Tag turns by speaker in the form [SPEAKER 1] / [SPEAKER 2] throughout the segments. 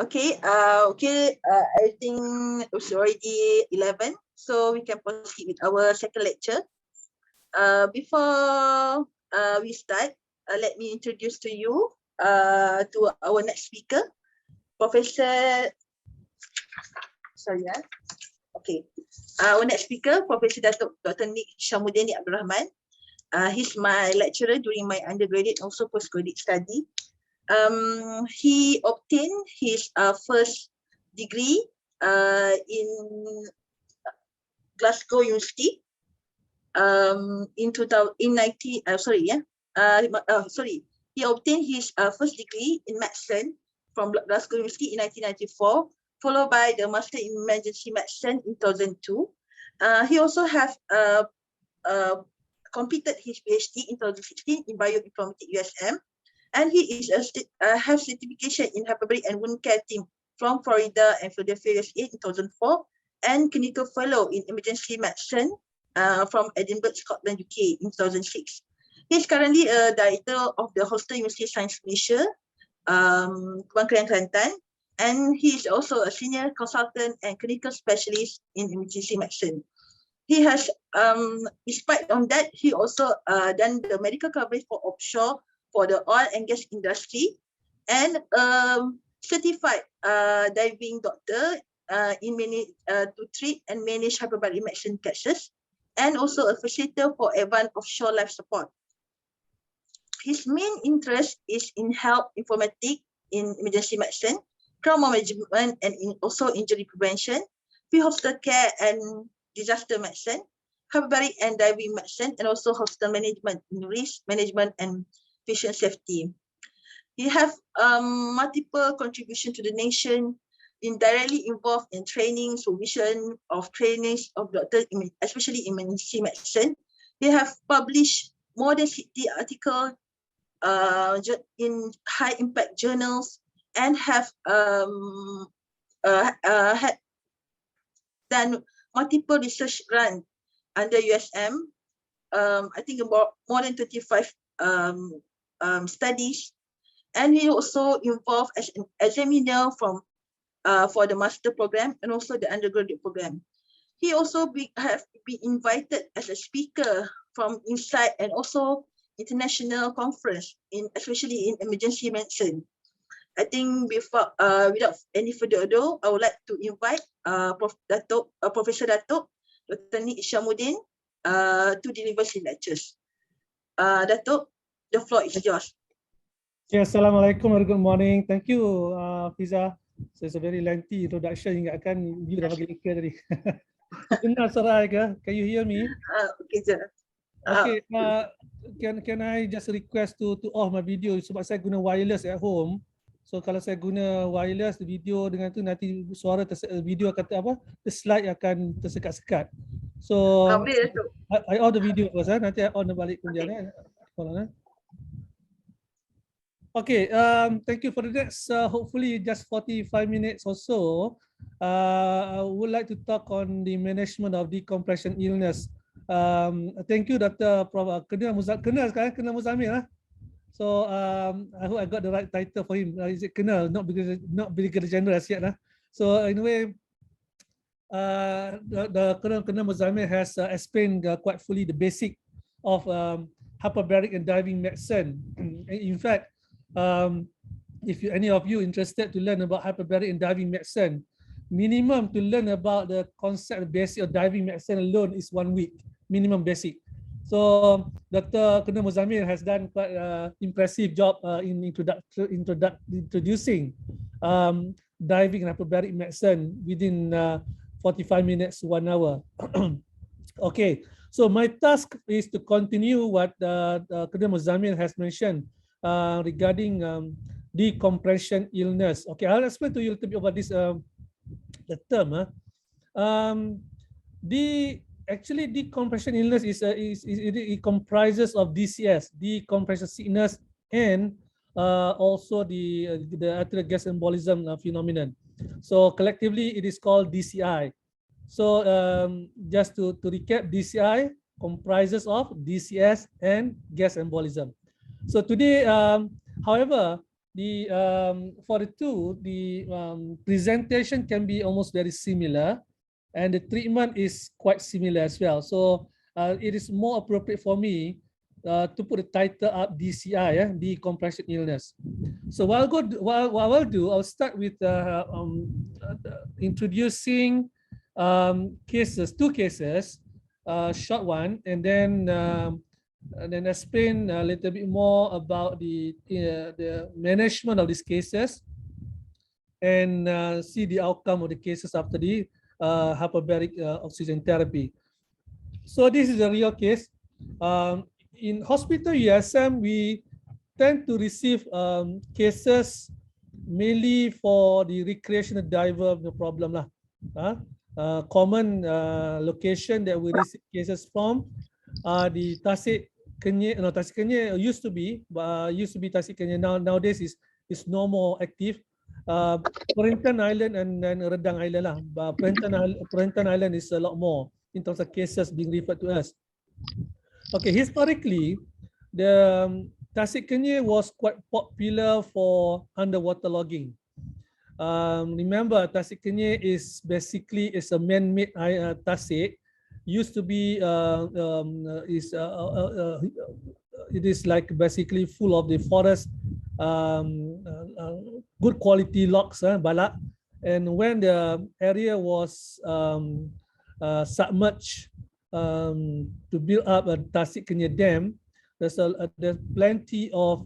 [SPEAKER 1] Okay, I think it's already 11, so we can proceed with our second lecture. Before we start, let me introduce to you to our next speaker, Professor. Sorry, okay. Our next speaker, Professor Dato Dr. Hisamuddin Rahman. He's my lecturer during my undergraduate and also postgraduate study. He obtained his first degree in Glasgow University in 2000 in 19 sorry yeah sorry he obtained his first degree in medicine from Glasgow University in 1994, followed by the master in emergency medicine in 2002. He also have completed his PhD in 2016 in bioinformatics USM, and he is have certification in hyperbaric and wound care team from Florida and Philadelphia, USA in 2004, and clinical fellow in emergency medicine from Edinburgh, Scotland, UK in 2006. He is currently a director of the Holston University Science Malaysia, Bangkang, Kelantan, and he is also a senior consultant and clinical specialist in emergency medicine. He has, despite on that, he also done the medical coverage for offshore for the oil and gas industry, and certified diving doctor in to treat and manage hyperbaric medicine cases, and also a facilitator for advanced offshore life support. His main interest is in health informatics in emergency medicine, trauma management, and also injury prevention, pre-hospital care and disaster medicine, hyperbaric and diving medicine, and also hospital management, risk management, and patient safety. He have multiple contributions to the nation, in directly involved in training, supervision of trainings of doctors, especially in emergency medicine. They have published more than 60 articles in high impact journals, and have had done multiple research grants under USM. I think about more than 25 studies, and he also involved as an examiner from for the master program and also the undergraduate program. He also have been invited as a speaker from inside and also international conference especially in emergency medicine. I think before without any further ado, I would like to invite Professor Dato Dr. Hisamuddin to deliver his lectures. Dato, the floor is yours.
[SPEAKER 2] Yes, Assalamualaikum and good morning. Thank you, Fiza. So it's a very lengthy introduction. Ingatkan you dah bagi link tadi. Dengar suara ke? Can you hear me?
[SPEAKER 1] Okay, sir.
[SPEAKER 2] Okay. Can I just request to off my video sebab saya guna wireless at home. So kalau saya guna wireless video dengan tu nanti suara video kata apa? The slide akan tersekat-sekat. So I off the video first. Nanti I on balik kemudian. Okay. Okay, thank you for the next, hopefully just 45 minutes or so. I would like to talk on the management of decompression illness. Thank you, Dr. Prof. Kena sekarang, Kena Muzamil. So I hope I got the right title for him. Is it Kena, not Brigadier General as yet. So anyway, the Kena Muzamil has explained quite fully the basic of hyperbaric and diving medicine. In fact, if any of you interested to learn about hyperbaric and diving medicine, minimum to learn about the concept basic of diving medicine alone is 1 week, minimum basic. So Dr. Kena Muzamil has done quite impressive job in introducing diving and hyperbaric medicine within 45 minutes, 1 hour. Okay, so my task is to continue what Kena Muzamil has mentioned regarding decompression illness. Okay, I'll explain to you a little bit about this the term. Actually decompression illness it comprises of DCS, decompression sickness, and also the arterial gas embolism phenomenon. So collectively it is called DCI. So just to recap, DCI comprises of DCS and gas embolism. So today, however, for the two, the presentation can be almost very similar, and the treatment is quite similar as well. So it is more appropriate for me to put the title up DCI, decompression illness. So what I'll do, I'll start with introducing cases, two cases, short one, and then explain a little bit more about the management of these cases, and see the outcome of the cases after the hyperbaric oxygen therapy. So this is a real case. In hospital USM, we tend to receive cases mainly for the recreational diver, no problem lah. Common location that we receive cases from the Tasik Kenyir. No, Tasik Kenyir used to be Tasik Kenyir. Nowadays is no more active. Perhentian Island and Redang Island lah. Perhentian Island is a lot more in terms of cases being referred to us. Okay, historically, the Tasik Kenyir was quite popular for underwater logging. Remember, Tasik Kenyir is basically a man-made Tasik. Used to be it is like basically full of the forest, good quality logs, balak. And when the area was submerged to build up a Tasik Kenyir Dam, there's plenty of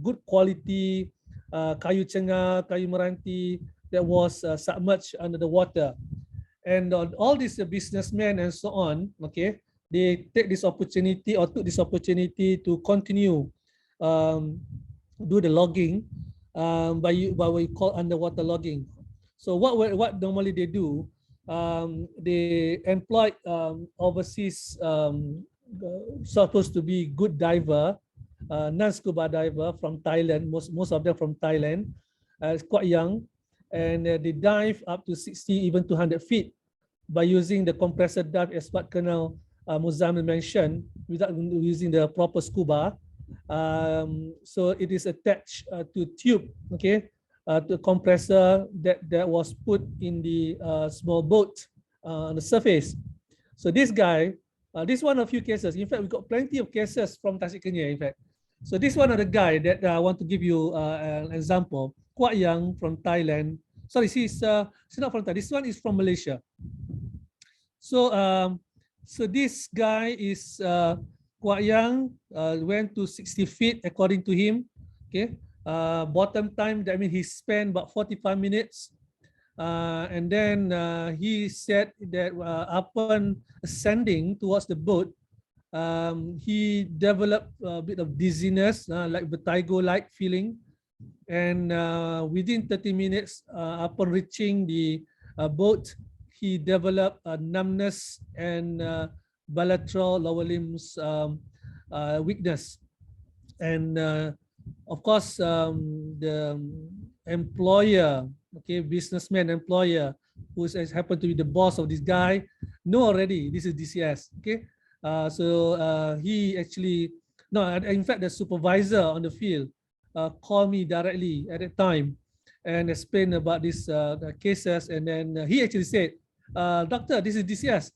[SPEAKER 2] good quality kayu cengar, kayu meranti that was submerged under the water. And all these businessmen and so on, okay, they take this opportunity or took this opportunity to continue do the logging by what we call underwater logging. So what normally they do, they employ overseas supposed to be good diver, non-scuba diver from Thailand, most of them from Thailand, quite young, and they dive up to 60, even 200 feet by using the compressor dive, as what Colonel Muzammil mentioned, without using the proper scuba. So it is attached to tube, okay, to a compressor that was put in the small boat on the surface. So this guy, this one of few cases. In fact, we got plenty of cases from Tasik Kenyir, in fact. So this one of the guy that I want to give you an example, quite young, from Thailand. Sorry, she's not from Thailand. This one is from Malaysia. So so this guy is quite young, went to 60 feet according to him. Okay, bottom time, that means he spent about 45 minutes. And then he said that upon ascending towards the boat, he developed a bit of dizziness, like vertigo-like feeling. And within 30 minutes, upon reaching the boat, he developed numbness and bilateral lower limbs weakness. And of course, the employer, okay, businessman employer, who has happened to be the boss of this guy, know already this is DCS. Okay, so he actually, no, in fact, the supervisor on the field called me directly at that time and explained about these cases. And then he actually said, "Doctor, this is DCS."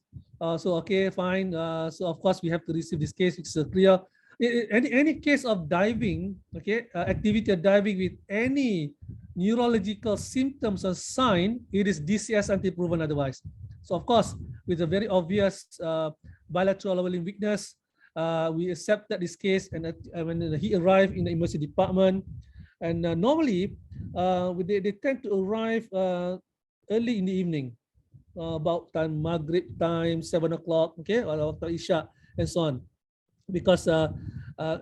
[SPEAKER 2] So okay, fine. So of course we have to receive this case. It's clear. Any case of diving, okay, activity of diving with any neurological symptoms or sign, it is DCS until proven otherwise. So of course, with a very obvious bilateral lower limb weakness, we accepted this case, and when he arrived in the emergency department, and normally they tend to arrive early in the evening, about time Maghrib time, 7 o'clock, okay, or after Isha and so on, because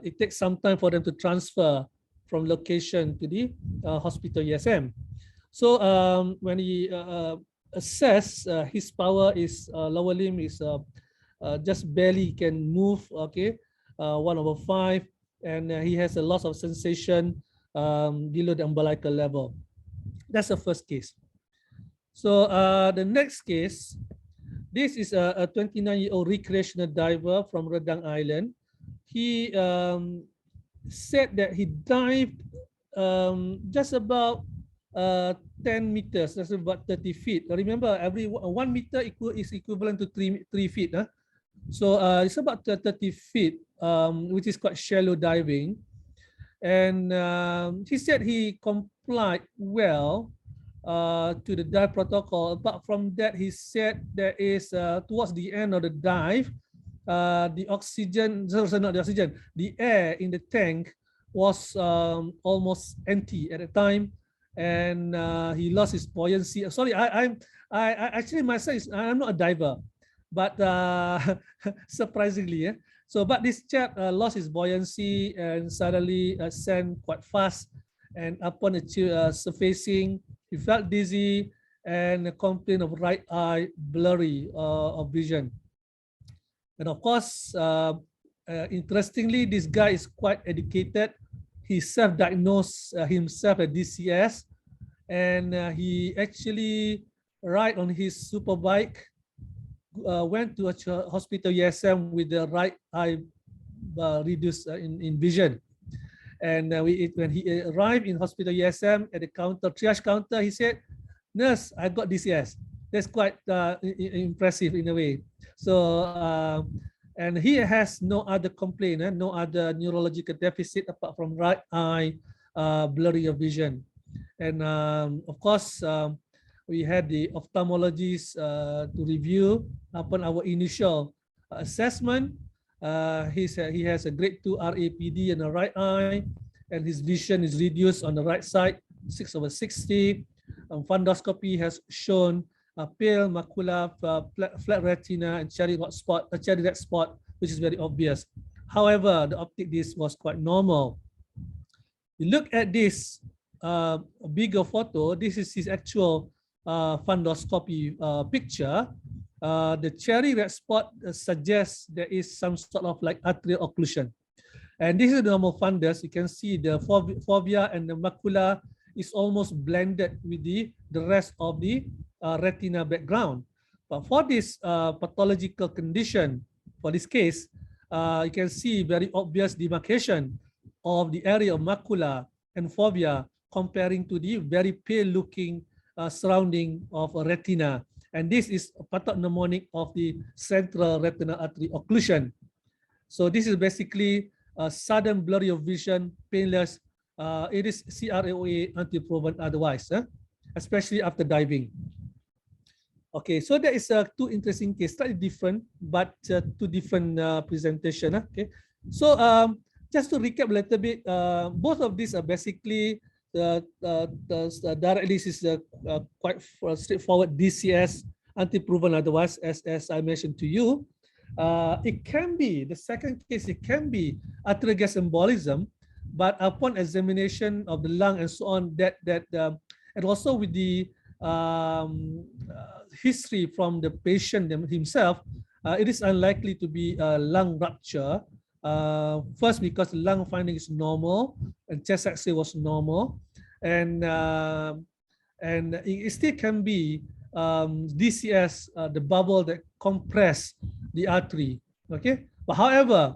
[SPEAKER 2] it takes some time for them to transfer from location to the hospital USM. So when he assess, his power is lower limb is just barely can move, okay, 1/5, and he has a loss of sensation below the umbilical level. That's the first case. So the next case, this is a 29-year-old recreational diver from Redang Island. He said that he dived just about 10 meters. That's about 30 feet. Remember, every 1 meter is equivalent to 3 feet. Huh? So it's about 30 feet, which is quite shallow diving. And he said he complied well to the dive protocol. Apart from that, he said there is towards the end of the dive, the oxygen, sorry, not the oxygen, the air in the tank was almost empty at the time, and he lost his buoyancy. Sorry, I actually myself, I'm not a diver, but surprisingly, yeah. So, but this chap lost his buoyancy and suddenly sank quite fast. And upon surfacing, he felt dizzy and complained of right eye blurry of vision. And of course, interestingly, this guy is quite educated. He self-diagnosed himself as DCS, and he actually ride on his superbike, went to a hospital USM with the right eye reduced in vision. And when he arrived in hospital USM at the counter, triage counter, he said, "Nurse, I got DCS." That's quite impressive in a way. So, and he has no other complaint, no other neurological deficit apart from right eye blurry of vision. And of course, we had the ophthalmologist to review upon our initial assessment. He has a grade 2 RAPD in the right eye, and his vision is reduced on the right side, 6/60. Fundoscopy has shown a pale macula, flat retina, and cherry red spot, which is very obvious. However, the optic disc was quite normal. You look at this bigger photo. This is his actual fundoscopy picture. The cherry red spot suggests there is some sort of like arterial occlusion. And this is the normal fundus. You can see the fovea and the macula is almost blended with the rest of the retina background. But for this pathological condition, for this case, you can see very obvious demarcation of the area of macula and fovea comparing to the very pale looking surrounding of a retina. And this is a pathognomonic of the central retinal artery occlusion. So this is basically a sudden blurry of vision, painless. It is CRAOA until proven otherwise, especially after diving. Okay, so there is two interesting cases, slightly different, but two different presentation. Okay, so just to recap a little bit, both of these are basically directly is quite straightforward DCS until proven otherwise, as I mentioned to you. It can be, the second case, it can be arterial gas embolism, but upon examination of the lung and so on, and also with the history from the patient himself, it is unlikely to be a lung rupture. First, because the lung finding is normal and chest X-ray was normal, and it still can be DCS, the bubble that compress the artery. Okay, but however,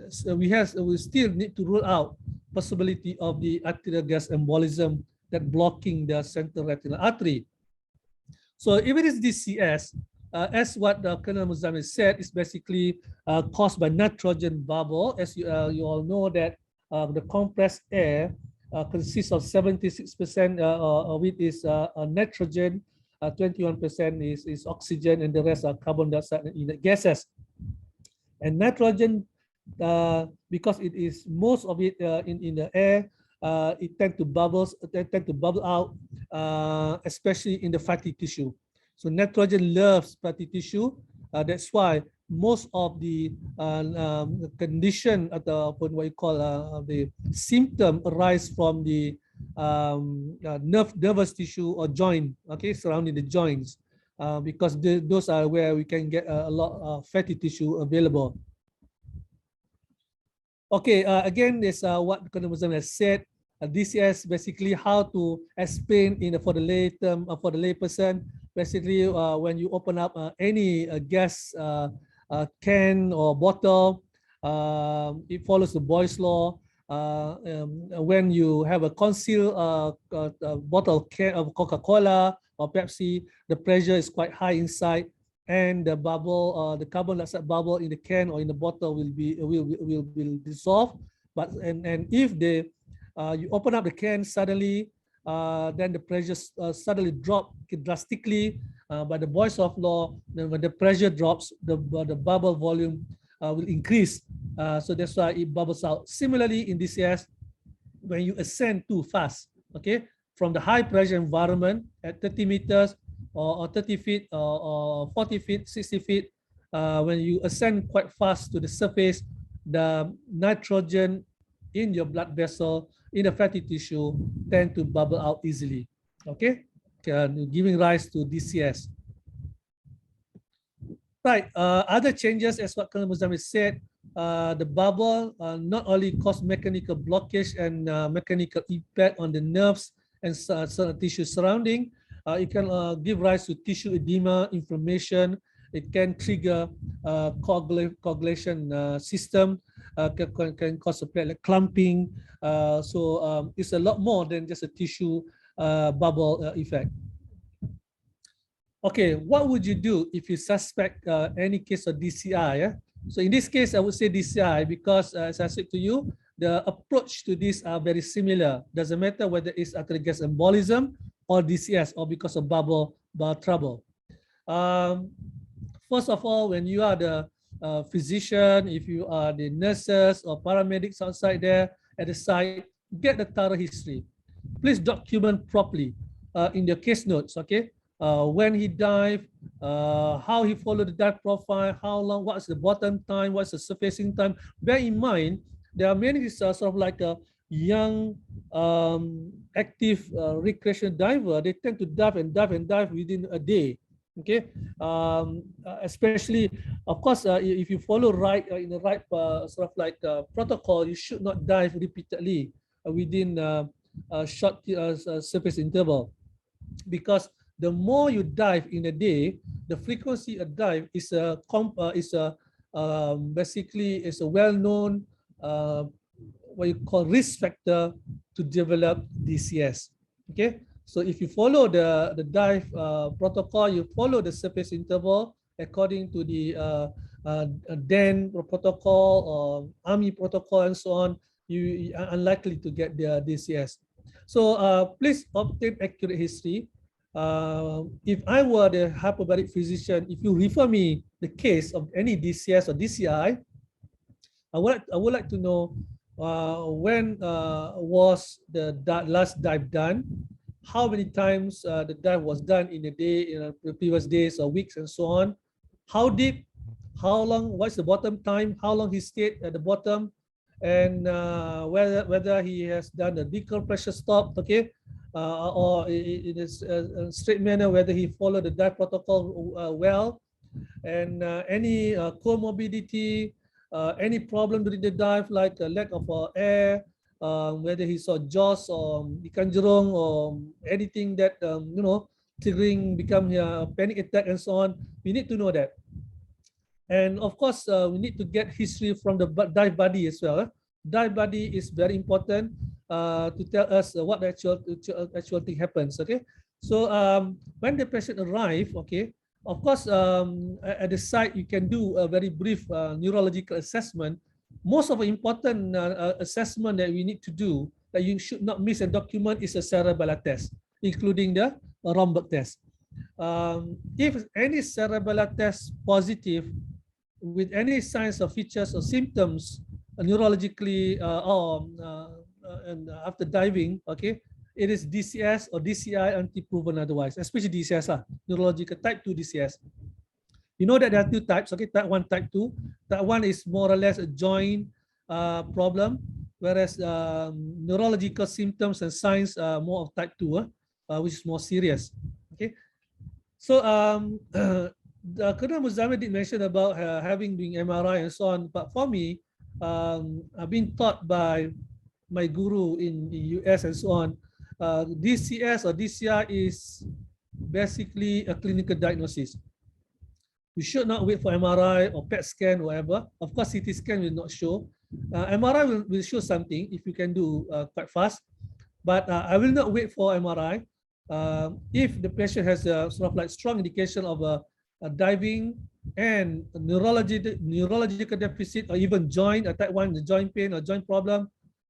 [SPEAKER 2] so we still need to rule out possibility of the arterial gas embolism that blocking the central retinal artery. So if it is DCS, as what Colonel Muzammil said, is basically caused by nitrogen bubble. As you all know that the compressed air consists of 76% of it is nitrogen, 21% is oxygen, and the rest are carbon dioxide and inert gases. And nitrogen, because it is most of it in the air, it tend to bubble out, especially in the fatty tissue. So nitrogen loves fatty tissue. That's why most of the condition at what you call the symptom arise from the nervous tissue or joint, okay, surrounding the joints, because those are where we can get a lot of fatty tissue available. Okay, again, this what Colonel Muslim has said. This is basically how to explain for the lay person. Basically, when you open up any gas can or bottle, it follows the Boyle's law. when you have a concealed bottle can of Coca-Cola or Pepsi, the pressure is quite high inside, and the bubble, the carbon dioxide bubble in the can or in the bottle will dissolve. But and if you open up the can suddenly, then the pressure suddenly drop drastically. By the voice of law, then when the pressure drops, the bubble volume will increase. So that's why it bubbles out. Similarly, in DCS, when you ascend too fast, okay, from the high pressure environment at 30 meters or 30 feet or 40 feet, 60 feet, when you ascend quite fast to the surface, the nitrogen in your blood vessel, in the fatty tissue, tend to bubble out easily, okay, giving rise to DCS. Right, other changes, as what Colonel Muzamil said, the bubble not only cause mechanical blockage and mechanical impact on the nerves and certain tissue surrounding, it can give rise to tissue edema, inflammation. It can trigger coagulation system, can cause a platelet clumping. So it's a lot more than just a tissue bubble effect. Okay, what would you do if you suspect any case of DCI? Yeah? So in this case, I would say DCI because, as I said to you, the approach to this are very similar. Doesn't matter whether it's arterial gas embolism or DCS or because of bubble trouble. First of all, when you are the physician, if you are the nurses or paramedics outside there at the site, get the thorough history. Please document properly in your case notes, okay? When he dived, how he followed the dive profile, how long, what's the bottom time, what's the surfacing time. Bear in mind, there are many sort of like a young, active recreational diver. They tend to dive and dive and dive within a day. Okay, especially, of course, if you follow in the right sort of like protocol, you should not dive repeatedly within a short surface interval, because the more you dive in a day, the frequency of dive is basically is a well-known what you call risk factor to develop DCS. Okay, so if you follow the dive protocol, you follow the surface interval according to the DEN protocol or Army protocol and so on, you are unlikely to get the DCS. So please obtain accurate history. If I were the hyperbaric physician, if you refer me the case of any DCS or DCI, I would like to know when was the last dive done, how many times the dive was done in a day, in the previous days or weeks and so on, how deep, how long, what's the bottom time, how long he stayed at the bottom, and whether he has done a decompression stop, okay, or in a straight manner, whether he followed the dive protocol well, and any comorbidity, any problem during the dive, like a lack of air, whether he saw jaws or ikan jerung or anything that you know, triggering become a panic attack and so on. We need to know that. And of course, we need to get history from the dive buddy as well. Dive buddy is very important to tell us what the actual thing happens. Okay, so when the patient arrive, okay, of course, at the site you can do a very brief neurological assessment. Most of the important assessment that we need to do that you should not miss and document is a cerebellar test, including the Romberg test. If any cerebellar test positive with any signs or features or symptoms neurologically and after diving, okay, it is DCS or DCI until proven otherwise, especially DCS, neurological type 2 DCS. You know that there are two types, okay, type 1, type 2. Type 1 is more or less a joint problem, whereas neurological symptoms and signs are more of type 2, which is more serious, okay. So Colonel Muzamil did mention about having doing MRI and so on, but for me, I've been taught by my guru in the US and so on, DCS or DCI is basically a clinical diagnosis. You should not wait for MRI or PET scan or whatever. Of course, CT scan will not show. MRI will show something if you can do quite fast, but I will not wait for MRI. If the patient has a sort of like strong indication of a diving and neurological deficit, or even joint, a type 1 joint pain or joint problem,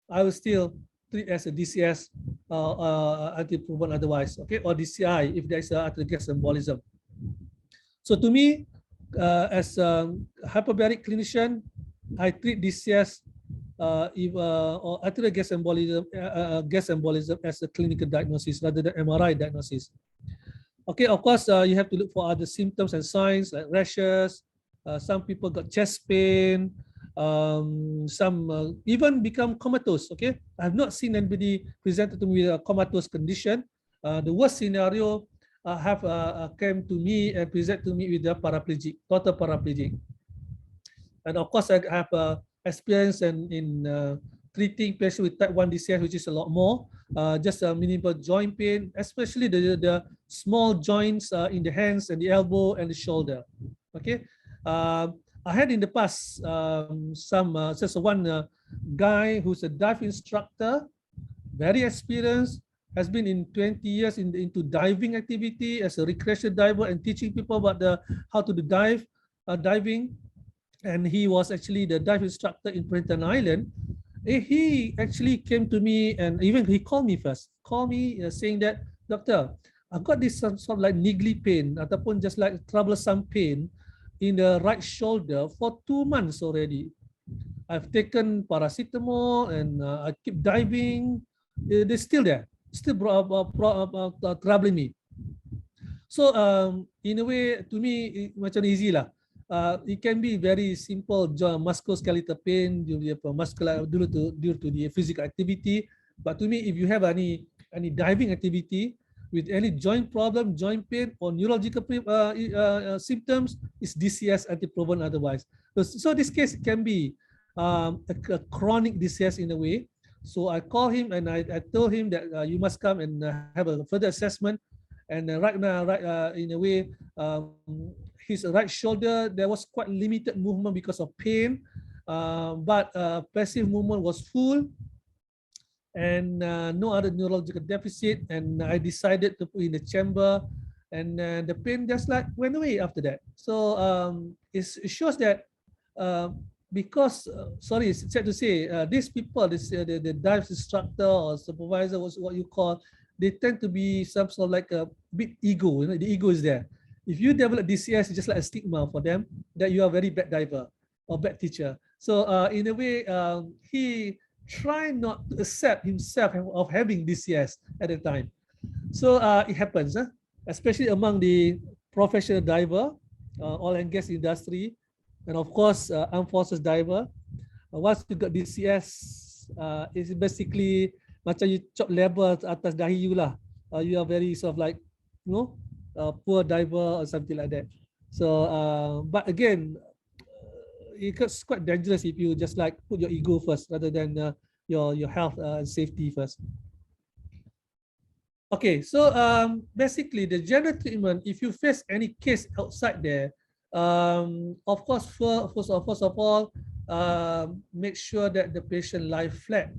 [SPEAKER 2] I will still treat as a DCS until proven otherwise, okay, or DCI if there is a arterial gas embolism. So to me, as a hyperbaric clinician, I treat DCS or arterial gas embolism as a clinical diagnosis rather than MRI diagnosis. Okay, of course, you have to look for other symptoms and signs like rashes. Some people got chest pain. Some even become comatose. Okay, I have not seen anybody presented to me with a comatose condition. The worst scenario have came to me and present to me with a paraplegic, total paraplegic. And of course, I have experience in treating patients with type 1 DCS, which is a lot more. Just a minimal joint pain, especially the small joints in the hands and the elbow and the shoulder. Okay, I had in the past just one guy who's a dive instructor, very experienced, has been in 20 years into diving activity as a recreational diver and teaching people about how to do diving. And he was actually the dive instructor in Princeton Island. He actually came to me and even he called me saying that, doctor, I've got this sort of like niggly pain ataupun just like troublesome pain in the right shoulder for 2 months already. I've taken paracetamol and I keep diving. They're still there, still troubling me. So in a way, to me, macam easy lah. It can be very simple musculoskeletal pain due to the physical activity. But to me, if you have any diving activity with any joint problem, joint pain, or neurological symptoms, it's DCS until proven otherwise. So this case can be a chronic DCS in a way. So I called him and I told him that you must come and have a further assessment. And right now, in a way, his right shoulder, there was quite limited movement because of pain, but passive movement was full and no other neurological deficit. And I decided to put in the chamber, and the pain just like went away after that. So it shows that because, sorry, it's sad to say, these people, the dive instructor or supervisor, was what you call, they tend to be some sort of like a bit ego. You know, the ego is there. If you develop DCS, it's just like a stigma for them that you are a very bad diver or bad teacher. So in a way, he tried not to accept himself of having DCS at the time. So it happens, especially among the professional diver, oil and gas industry, and of course, armed forces diver. Once you got DCS, it's basically macam you chop label atas dahi you lah. You are very sort of like, you know, poor diver or something like that. So, but again, it's quite dangerous if you just like put your ego first rather than your health and safety first. Okay, so basically the general treatment, if you face any case outside there, of course, first of all, make sure that the patient lie flat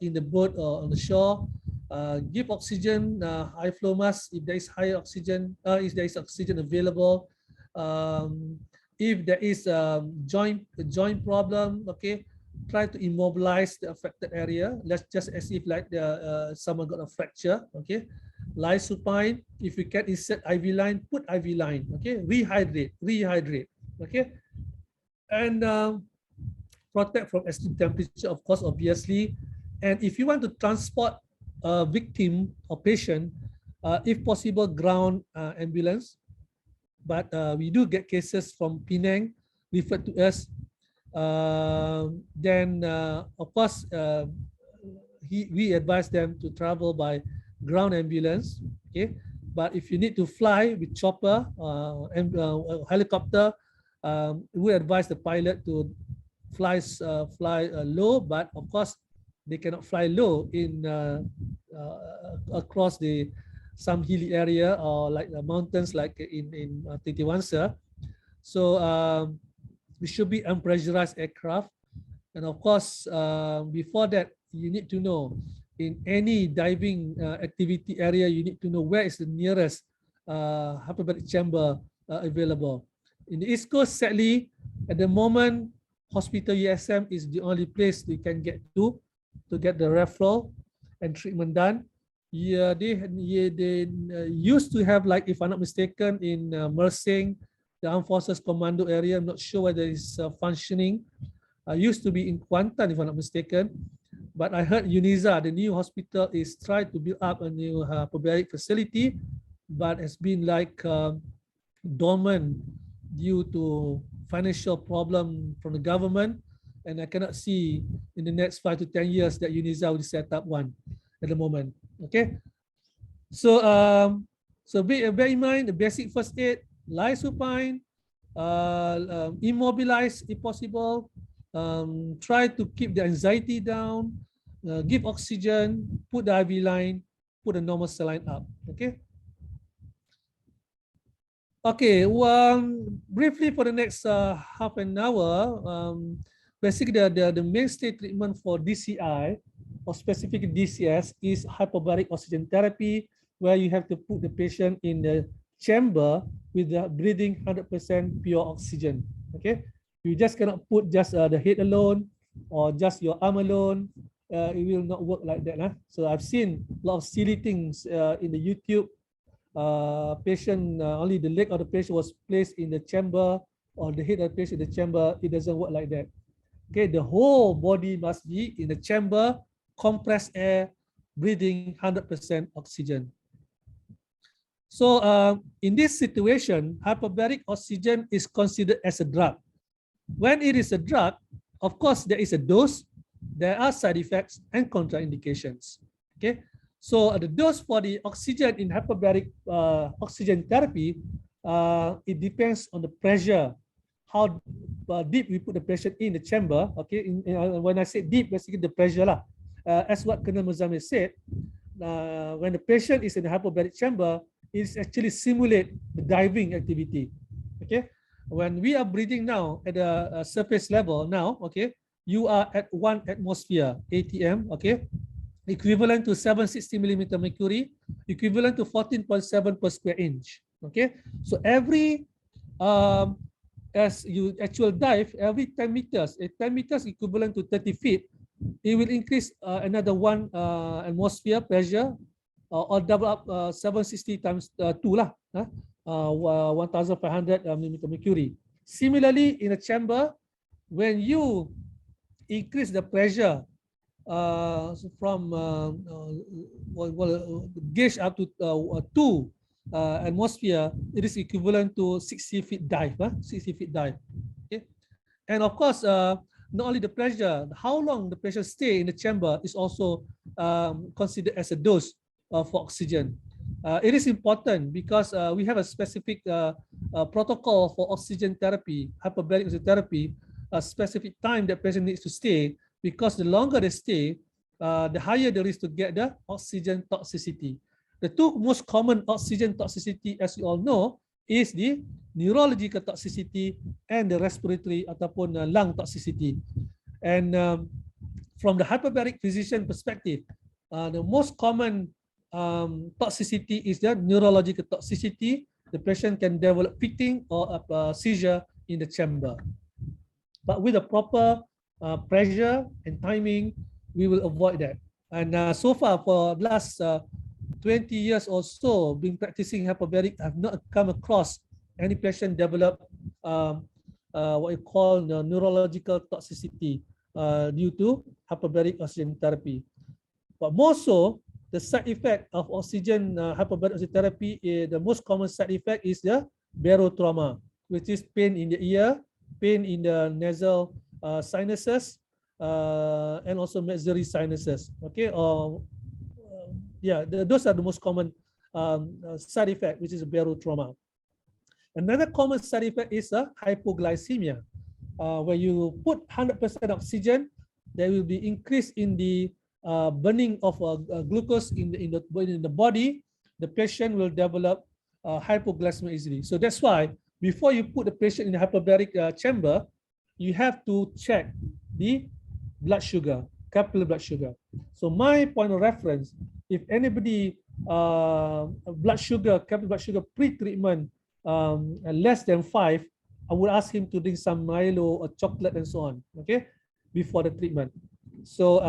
[SPEAKER 2] in the boat or on the shore. Give oxygen, high flow mask if there is high oxygen, if there is oxygen available. If there is a joint problem, okay, try to immobilize the affected area. Let's just as if like someone got a fracture, okay. Lie supine. If you can insert IV line, put IV line, okay. Rehydrate, okay. And protect from extreme temperature, of course, obviously. And if you want to transport a victim or patient, if possible, ground ambulance. But we do get cases from Penang referred to us. Then, of course, we advise them to travel by ground ambulance. Okay, but if you need to fly with chopper and helicopter, we advise the pilot to fly low, but of course they cannot fly low in across some hilly area or like the mountains like in Titiwangsa. So we should be unpressurized aircraft. And of course, before that, you need to know in any diving activity area, you need to know where is the nearest hyperbaric chamber available. In the East Coast, sadly, at the moment, Hospital USM is the only place you can get to get the referral and treatment done. Yeah, they used to have, like, if I'm not mistaken, in Mersing, the Armed Forces Commando area. I'm not sure whether it's functioning. Used to be in Kuantan, if I'm not mistaken. But I heard UNISA, the new hospital, is trying to build up a new hyperbaric facility, but it's been like dormant due to financial problem from the government. And I cannot see in the next 5 to 10 years that UNISA will set up one at the moment. Okay. So bear in mind the basic first aid: lie supine, immobilize if possible, try to keep the anxiety down, give oxygen, put the IV line, put a normal saline up. Okay. Okay, briefly for the next half an hour, basically the mainstay treatment for DCI, or specifically DCS, is hyperbaric oxygen therapy, where you have to put the patient in the chamber with the breathing 100% pure oxygen. Okay, you just cannot put just the head alone or just your arm alone. It will not work like that. Huh? So I've seen a lot of silly things in the YouTube. Patient, only the leg of the patient was placed in the chamber, or the head of the patient in the chamber. It doesn't work like that. Okay, the whole body must be in the chamber, compressed air, breathing 100% oxygen. So in this situation, hyperbaric oxygen is considered as a drug. When it is a drug, of course, there is a dose, there are side effects and contraindications. Okay. So the dose for the oxygen in hyperbaric oxygen therapy, it depends on the pressure, how deep we put the patient in the chamber. Okay, when I say deep, basically the pressure lah. As what Colonel Muzamil said, when the patient is in the hyperbaric chamber, it actually simulate the diving activity. Okay, when we are breathing now at the surface level now, okay, you are at 1 atmosphere ATM. Okay. Equivalent to 760 millimeter mercury, equivalent to 14.7 per square inch. Okay, so every as you actual dive, every 10 meters, 10 meters equivalent to 30 feet, it will increase another 1 atmosphere pressure, or double up 760 times 2 lah, 1,500 millimeter mercury. Similarly, in a chamber, when you increase the pressure from gauge up to 2 atmosphere, it is equivalent to 60 feet dive. 60 feet dive. Okay, and of course, not only the pressure, how long the patient stay in the chamber is also considered as a dose for oxygen. It is important because we have a specific protocol for oxygen therapy, hyperbaric oxygen therapy, a specific time that patient needs to stay. Because the longer they stay, the higher the risk to get the oxygen toxicity. The two most common oxygen toxicity, as you all know, is the neurological toxicity and the respiratory ataupun lung toxicity. And from the hyperbaric physician perspective, the most common toxicity is the neurological toxicity. The patient can develop fainting or a seizure in the chamber. But with a proper pressure and timing, we will avoid that. And so far, for the last 20 years or so, been practicing hyperbaric, I've not come across any patient develop what you call the neurological toxicity due to hyperbaric oxygen therapy. But more so, the side effect of oxygen hyperbaric oxygen therapy, the most common side effect is the barotrauma, which is pain in the ear, pain in the nasal sinuses, and also maxillary sinuses. Okay, those are the most common side effect, which is barotrauma. Another common side effect is hypoglycemia, where you put 100% oxygen, there will be increase in the burning of glucose in the body. The patient will develop hypoglycemia easily. So that's why before you put the patient in the hyperbaric chamber, you have to check the blood sugar, capillary blood sugar. So my point of reference, if anybody blood sugar, capillary blood sugar pre-treatment less than 5, I would ask him to drink some Milo or chocolate and so on, okay, before the treatment. So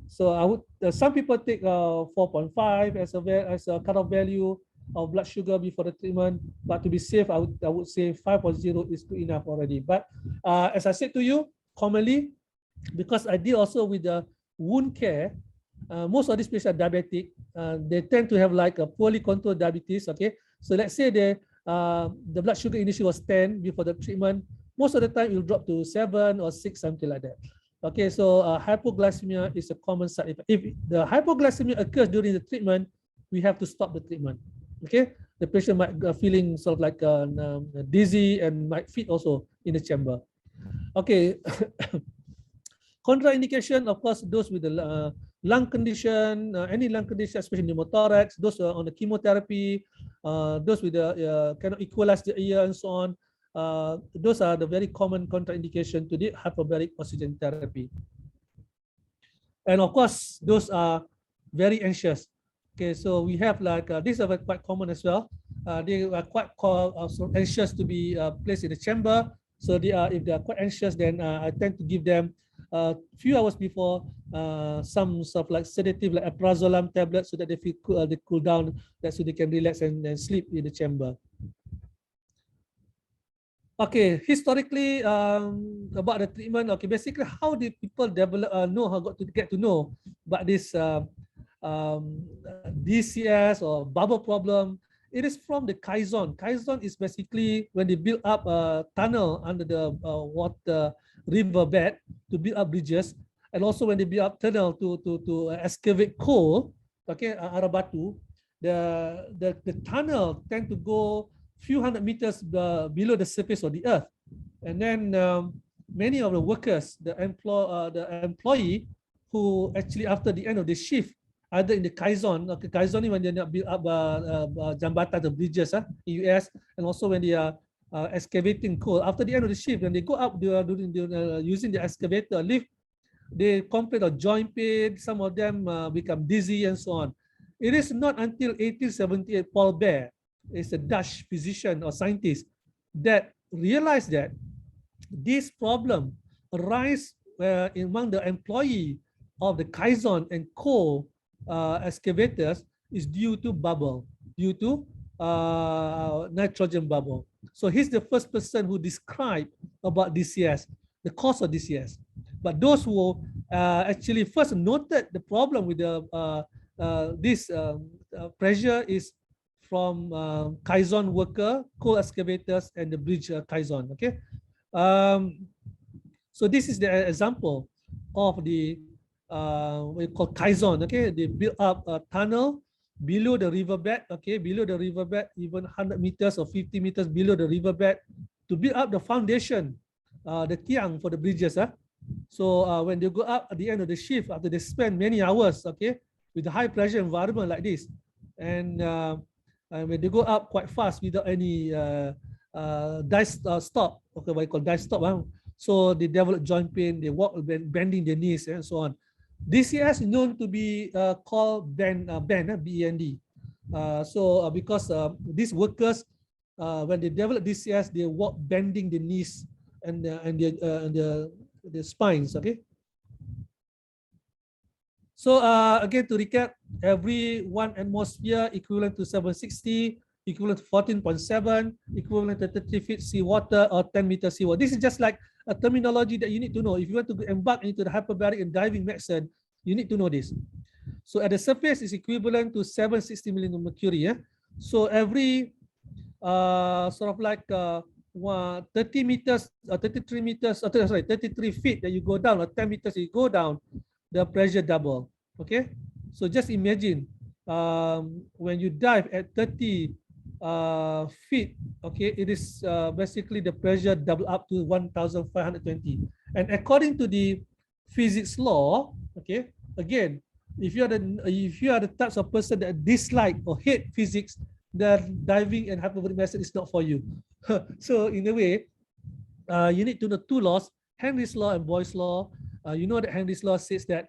[SPEAKER 2] so I would some people take 4.5 as a cutoff value of blood sugar before the treatment, but to be safe, I would say 5.0 is good enough already. But as I said to you, commonly, because I deal also with the wound care, most of these patients are diabetic. They tend to have like a poorly controlled diabetes. Okay, so let's say the blood sugar initially was 10 before the treatment. Most of the time, it will drop to 7 or 6, something like that. Okay, so hypoglycemia is a common side effect. If the hypoglycemia occurs during the treatment, we have to stop the treatment. Okay, the patient might feeling sort of like dizzy and might faint also in the chamber. Okay. Contraindication, of course, those with the lung condition, any lung condition, especially pneumothorax, those on the chemotherapy, those with the cannot equalize the ear and so on. Those are the very common contraindication to the hyperbaric oxygen therapy. And of course, those are very anxious. Okay, so we have like, these are quite common as well. They are quite anxious to be placed in the chamber. So they are, if they are quite anxious, then I tend to give them a few hours before some sort of like sedative, like aprazolam tablets, so that they feel they cool down, that so they can relax and sleep in the chamber. Okay, historically about the treatment. Okay, basically, how did people develop know how got to get to know about this DCS or bubble problem? It is from the Kaizon. Kaizon is basically when they build up a tunnel under the water river bed to build up bridges, and also when they build up tunnel to excavate coal, okay, arabatu, the tunnel tend to go few hundred meters below the surface of the earth, and then many of the workers, the employee who actually after the end of the shift, either in the Kaizon, okay, Kaizon when they not build up jambatan, the bridges in US, and also when they are excavating coal, after the end of the shift, when they go up, they are using the excavator lift, they complain of joint pain, some of them become dizzy and so on. It is not until 1878, Paul Baer is a Dutch physician or scientist that realized that this problem arises among the employee of the Kaizon and coal excavators is due to bubble, due to nitrogen bubble. So he's the first person who described about DCS, the cause of DCS. But those who actually first noted the problem with the this pressure is from Kaizon worker, coal excavators, and the bridge Kaizon. Okay, so this is the example of the what you call Kaizon. Okay, they built up a tunnel below the riverbed. Okay, below the riverbed, even 100 meters or 50 meters below the riverbed, to build up the foundation, the tiang for the bridges. So when they go up at the end of the shift, after they spend many hours, okay, with the high pressure environment like this, and when they go up quite fast without any stop, okay, what you call dive stop. So they develop joint pain, they walk bending their knees and so on. DCS is known to be called bend, B-E-N-D. So because these workers, when they develop DCS, they walk bending the knees and the spines. Okay. So again, to recap, every 1 atmosphere equivalent to 760, equivalent to 14.7, equivalent to 30 feet seawater or 10 meters seawater. This is just like a terminology that you need to know. If you want to embark into the hyperbaric and diving medicine, you need to know this. So at the surface is equivalent to 760 million mercury. So every sort of like 30 meters, 33 meters, sorry, 33 feet that you go down, or 10 meters you go down, the pressure double. Okay, so just imagine when you dive at 30 feet, okay, it is basically the pressure double up to 1,520. And according to the physics law, okay, again, if you are the types of person that dislike or hate physics, then diving and hyperbaric method is not for you. So in a way, you need to know two laws: Henry's law and Boyle's law. You know that Henry's law says that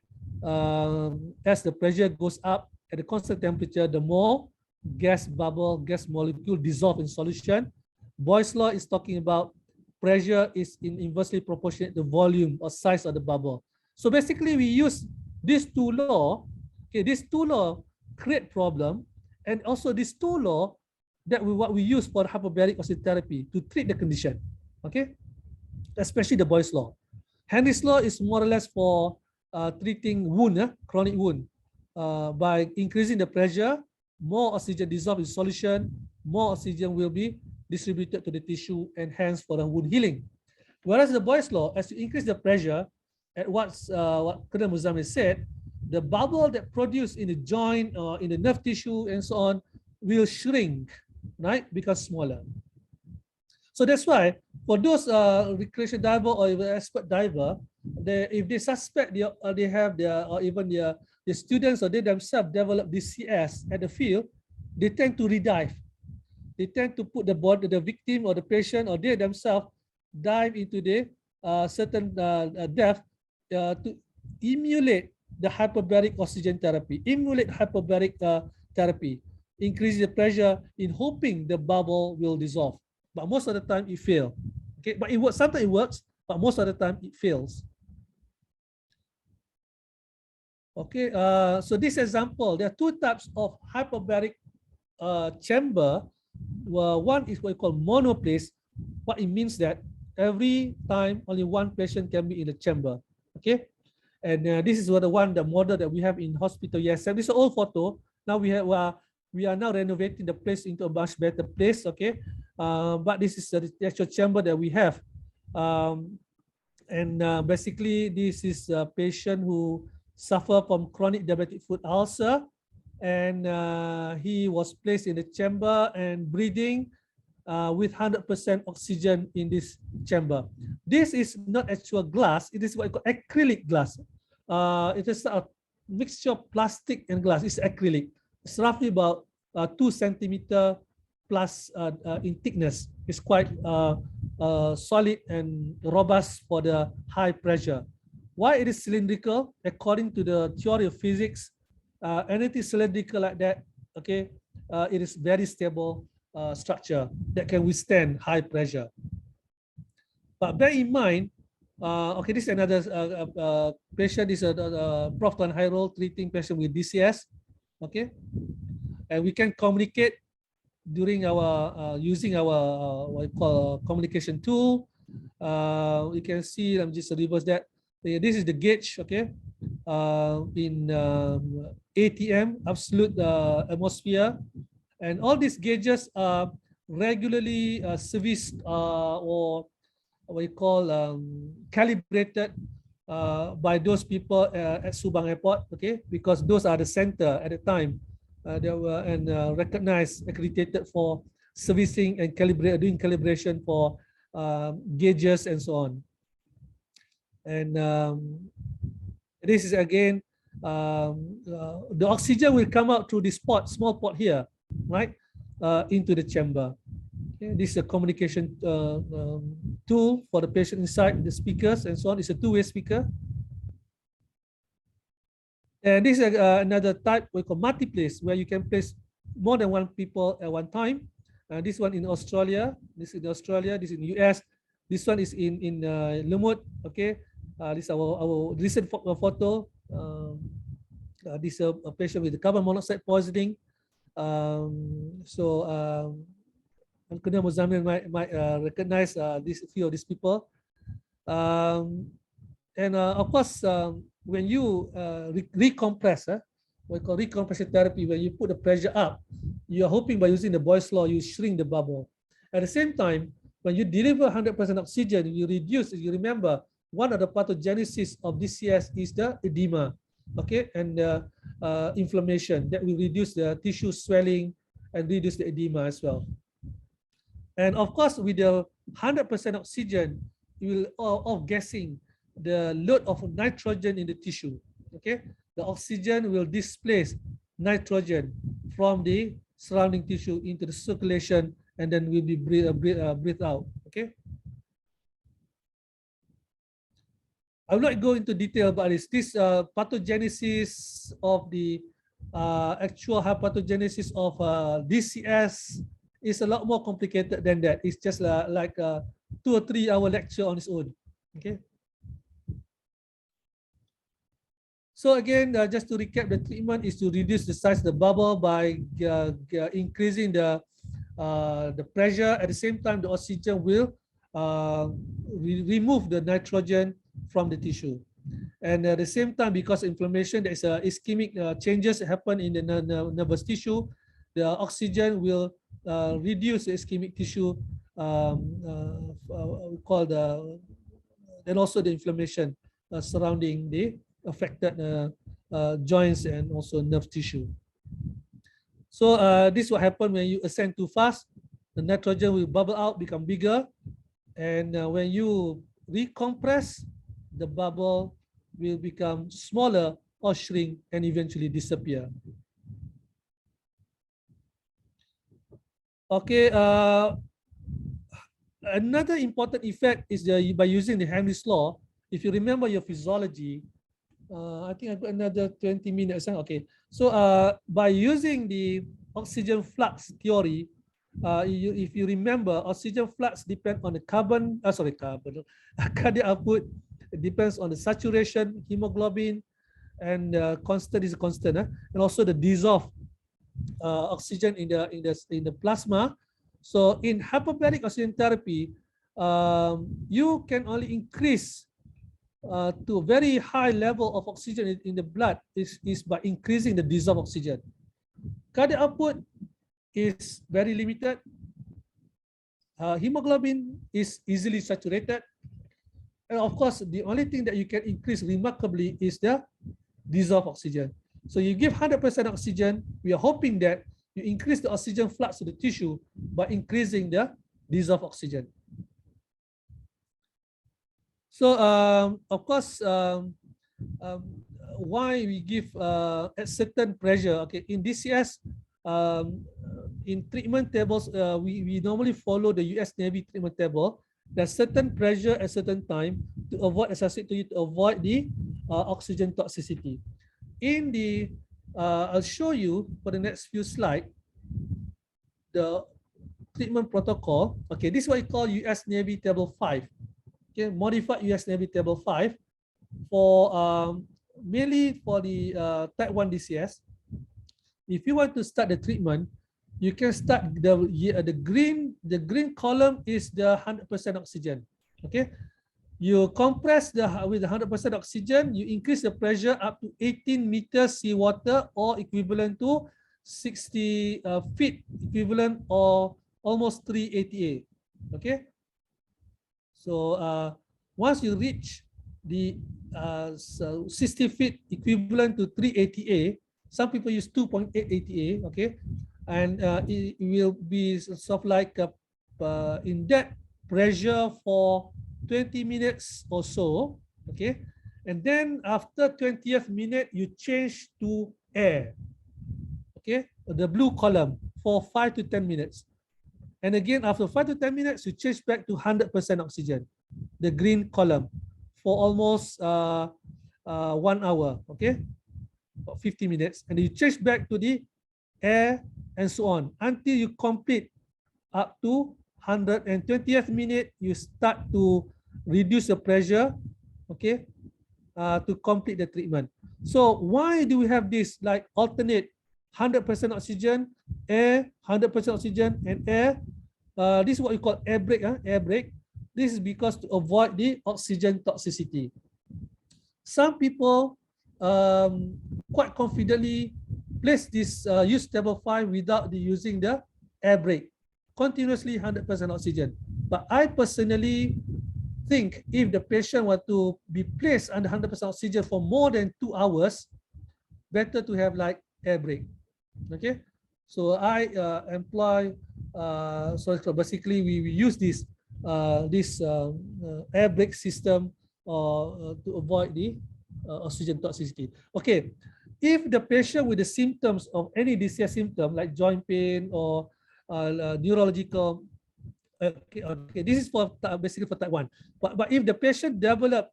[SPEAKER 2] as the pressure goes up at a constant temperature, the more gas bubble, gas molecule dissolve in solution. Boyle's law is talking about pressure is inversely proportionate to volume or size of the bubble. So basically, we use these two law. Okay, these two law create problem, and also these two law that what we use for hyperbaric oxygen therapy to treat the condition. Okay, especially the Boyle's law. Henry's law is more or less for treating wound, chronic wound, by increasing the pressure, more oxygen dissolved in solution, more oxygen will be distributed to the tissue and hence for the wound healing. Whereas the Boyle's law, as you increase the pressure, at what Kedam Muzammil said, the bubble that produced in the joint or in the nerve tissue and so on will shrink, right? Because smaller. So that's why for those recreation diver or even expert diver, if they suspect they have their or even the students or they themselves develop DCS at the field, they tend to redive. They tend to put the body, the victim or the patient or they themselves dive into the certain depth to emulate the hyperbaric oxygen therapy, emulate hyperbaric therapy, increase the pressure in hoping the bubble will dissolve. But most of the time it fails. Okay, but it works. Sometimes it works, but most of the time it fails. Okay, so this example, there are two types of hyperbaric chamber. One is what we call monoplace. What it means that every time only one patient can be in the chamber. Okay, and this is what the model that we have in hospital. Yes, this is an old photo. Now we are now renovating the place into a much better place. Okay, but this is the actual chamber that we have, and basically this is a patient who suffer from chronic diabetic foot ulcer, and he was placed in the chamber and breathing with 100% oxygen in this chamber. This is not actual glass. It is what we call acrylic glass. It is a mixture of plastic and glass. It's acrylic. It's roughly about 2 centimeter plus in thickness. It's quite solid and robust for the high pressure. Why it is cylindrical? According to the theory of physics, anything cylindrical like that, okay, it is very stable structure that can withstand high pressure. But bear in mind, okay, this is another patient. This is a Prof on high roll treating patient with DCS, okay, and we can communicate during our using our what we call communication tool. We can see. I'm just reverse that. This is the gauge, okay, in ATM, absolute atmosphere, and all these gauges are regularly serviced or what we call calibrated by those people at Subang Airport, okay, because those are the center at the time. They were and recognized, accredited for servicing and doing calibration for gauges and so on. And this is again, the oxygen will come out through this pot, small pot here, right, into the chamber. Okay, this is a communication tool for the patient inside, the speakers and so on. It's a two-way speaker. And this is another type we call multi-place, where you can place more than one people at one time. This one in Australia, this is in Australia, this is in US, this one is in Lumut, okay. This is our recent photo. This is a patient with carbon monoxide poisoning. Kedam Muzammil might recognize this few of these people. And of course, when you recompress, what we call recompression therapy, when you put the pressure up, you are hoping by using the Boyle's law, you shrink the bubble. At the same time, when you deliver 100% oxygen, you reduce, you remember, one of the pathogenesis of DCS is the edema, okay, and inflammation that will reduce the tissue swelling and reduce the edema as well. And of course, with the 100% oxygen, you will off-gassing the load of nitrogen in the tissue, okay. The oxygen will displace nitrogen from the surrounding tissue into the circulation and then will be breathed out, okay. I will not go into detail about this. This pathogenesis of the actual pathogenesis of DCS is a lot more complicated than that. It's just like a 2 or 3 hour lecture on its own. Okay. So again, just to recap, the treatment is to reduce the size of the bubble by increasing the pressure. At the same time, the oxygen will remove the nitrogen from the tissue. And at the same time, because inflammation, there is ischemic changes happen in the nervous tissue, the oxygen will reduce the ischemic tissue called and also the inflammation surrounding the affected joints and also nerve tissue. So this will happen when you ascend too fast. The nitrogen will bubble out, become bigger, and when you recompress, the bubble will become smaller or shrink and eventually disappear. Okay, another important effect is by using the Henry's law. If you remember your physiology, I think I've got another 20 minutes. Okay, so by using the oxygen flux theory, if you remember, oxygen flux depends on the cardiac output. It depends on the saturation, hemoglobin, and constant is constant, and also the dissolved oxygen in the plasma. So in hyperbaric oxygen therapy, you can only increase to a very high level of oxygen in the blood is by increasing the dissolved oxygen. Cardiac output is very limited. Hemoglobin is easily saturated. And of course, the only thing that you can increase remarkably is the dissolved oxygen. So you give 100% oxygen, we are hoping that you increase the oxygen flux to the tissue by increasing the dissolved oxygen. So of course, why we give at certain pressure, okay, in DCS, in treatment tables, we normally follow the US Navy treatment table. There's certain pressure at certain time to avoid, as I said to you, to avoid the oxygen toxicity. In the, I'll show you for the next few slides, the treatment protocol. Okay, this is what we call US Navy Table 5. Okay, modified US Navy Table 5 for mainly for the type 1 DCS. If you want to start the treatment, you can start the green column is the 100% oxygen. Okay, you compress with the 100% oxygen, you increase the pressure up to 18 meters seawater or equivalent to 60 feet equivalent or almost 3 ATA. Okay, so once you reach the 60 feet equivalent to 3 ATA, some people use 2.8 ATA. Okay, and it will be sort of like in that pressure for 20 minutes or so. Okay, and then after 20th minute you change to air. Okay, the blue column for 5 to 10 minutes, and again after 5 to 10 minutes you change back to 100% oxygen, the green column, for almost 1 hour. Okay, 50 minutes, and you change back to the air, and so on until you complete up to 120th minute. You start to reduce the pressure, okay, to complete the treatment. So why do we have this like alternate 100% oxygen, air, 100% oxygen, and air? This is what we call air break. Air break. This is because to avoid the oxygen toxicity. Some people quite confidently place this use table 5 without using the air brake, continuously 100% oxygen. But I personally think if the patient were to be placed under 100% oxygen for more than 2 hours, better to have like air brake. Okay, so I employ so basically we use this air brake system to avoid the oxygen toxicity. Okay, if the patient with the symptoms of any DCS symptom like joint pain or neurological, okay, this is for basically for type 1. But if the patient develop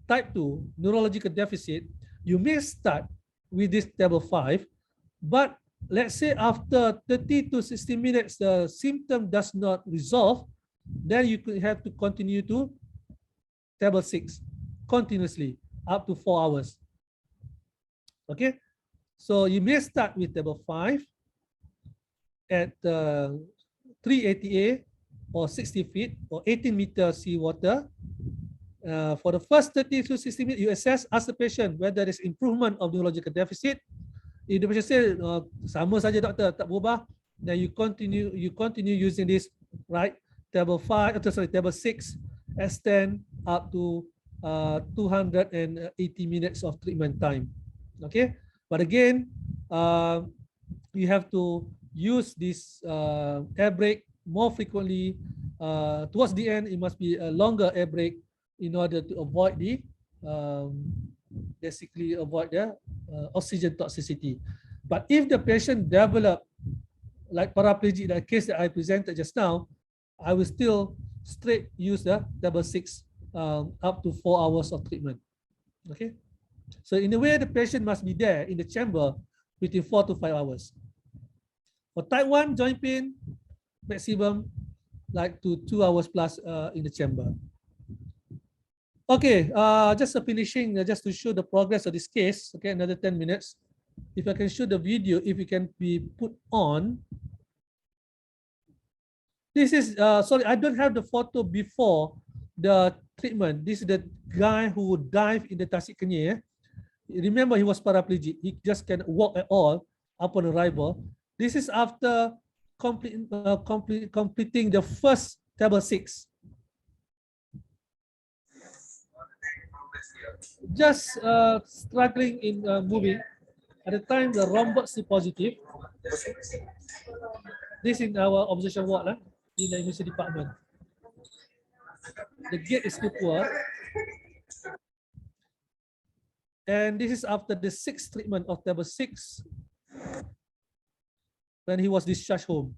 [SPEAKER 2] type 2 neurological deficit, you may start with this table 5, but let's say after 30 to 60 minutes, the symptom does not resolve, then you could have to continue to table 6 continuously up to 4 hours. Okay, so you may start with table 5 at 3 ATA or 60 feet or 18 meter seawater. For the first 30 to 60 minutes, you ask the patient whether there is improvement of neurological deficit. If the patient says sama saja doktor, tak berubah, then you continue using this, right? Table 5, table 6, extend up to 280 minutes of treatment time. Okay, but again, you have to use this air break more frequently. Towards the end, it must be a longer air break in order to avoid the basically avoid the oxygen toxicity. But if the patient develop like paraplegic, the case that I presented just now, I will still straight use the table 6 up to 4 hours of treatment. Okay, so in a way, the patient must be there in the chamber between 4 to 5 hours. For type 1 joint pain, maximum like to 2 hours plus in the chamber. Okay, just finishing, just to show the progress of this case. Okay, another 10 minutes. If I can show the video, if it can be put on. This is, sorry, I don't have the photo before the treatment. This is the guy who dived in the Tasik Kenyir. Remember, he was paraplegic. He just can't walk at all upon arrival. This is after completing the first table 6. Just struggling in moving. At the time, the rhombox is positive. This is our observation ward in the emergency department. The gait is too poor. And this is after the 6th treatment of table 6, when he was discharged home.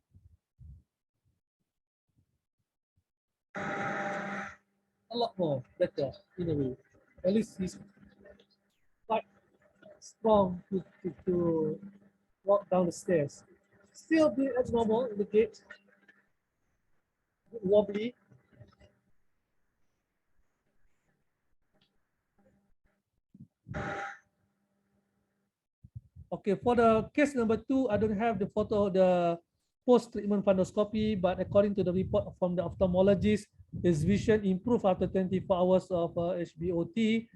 [SPEAKER 2] A lot more better in a way. At least he's quite strong to walk down the stairs. Still be abnormal in the gait, wobbly. Okay, for the case number 2, I don't have the photo of the post-treatment fundoscopy, but according to the report from the ophthalmologist, his vision improved after 24 hours of HBOT.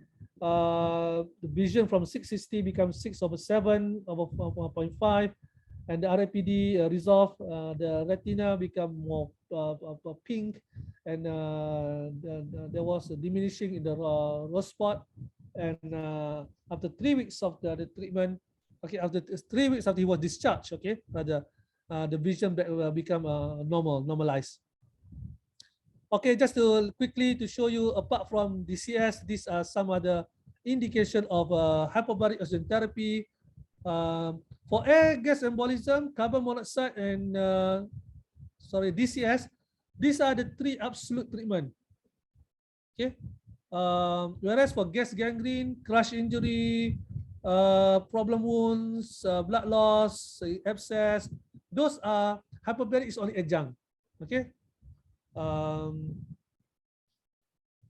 [SPEAKER 2] The vision from 660 becomes 6/7 over 1.5, and the RAPD resolved. The retina become more pink, and there was a diminishing in the rose spot. And after 3 weeks of the treatment, okay, after 3 weeks after he was discharged, okay, rather, the vision become normalized. Okay, just to quickly to show you, apart from DCS, these are some other indication of hyperbaric oxygen therapy. For air gas embolism, carbon monoxide, and DCS, these are the 3 absolute treatment. Okay, whereas for gas gangrene, crush injury, problem wounds, blood loss, abscess, those are hyperbaric is only adjunct. Okay.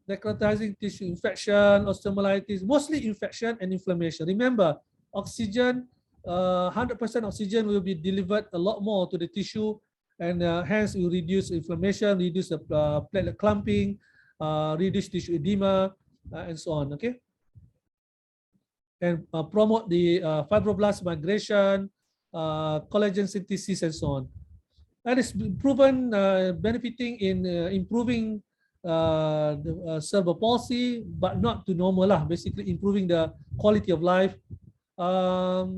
[SPEAKER 2] Necrotizing tissue infection, osteomyelitis, mostly infection and inflammation. Remember, oxygen, 100% oxygen will be delivered a lot more to the tissue, and hence you reduce inflammation, reduce the platelet clumping, reduce tissue edema, and so on. Okay, and promote the fibroblast migration, collagen synthesis, and so on. And it's proven benefiting in improving the cerebral palsy, but not to normal lah. Basically, improving the quality of life.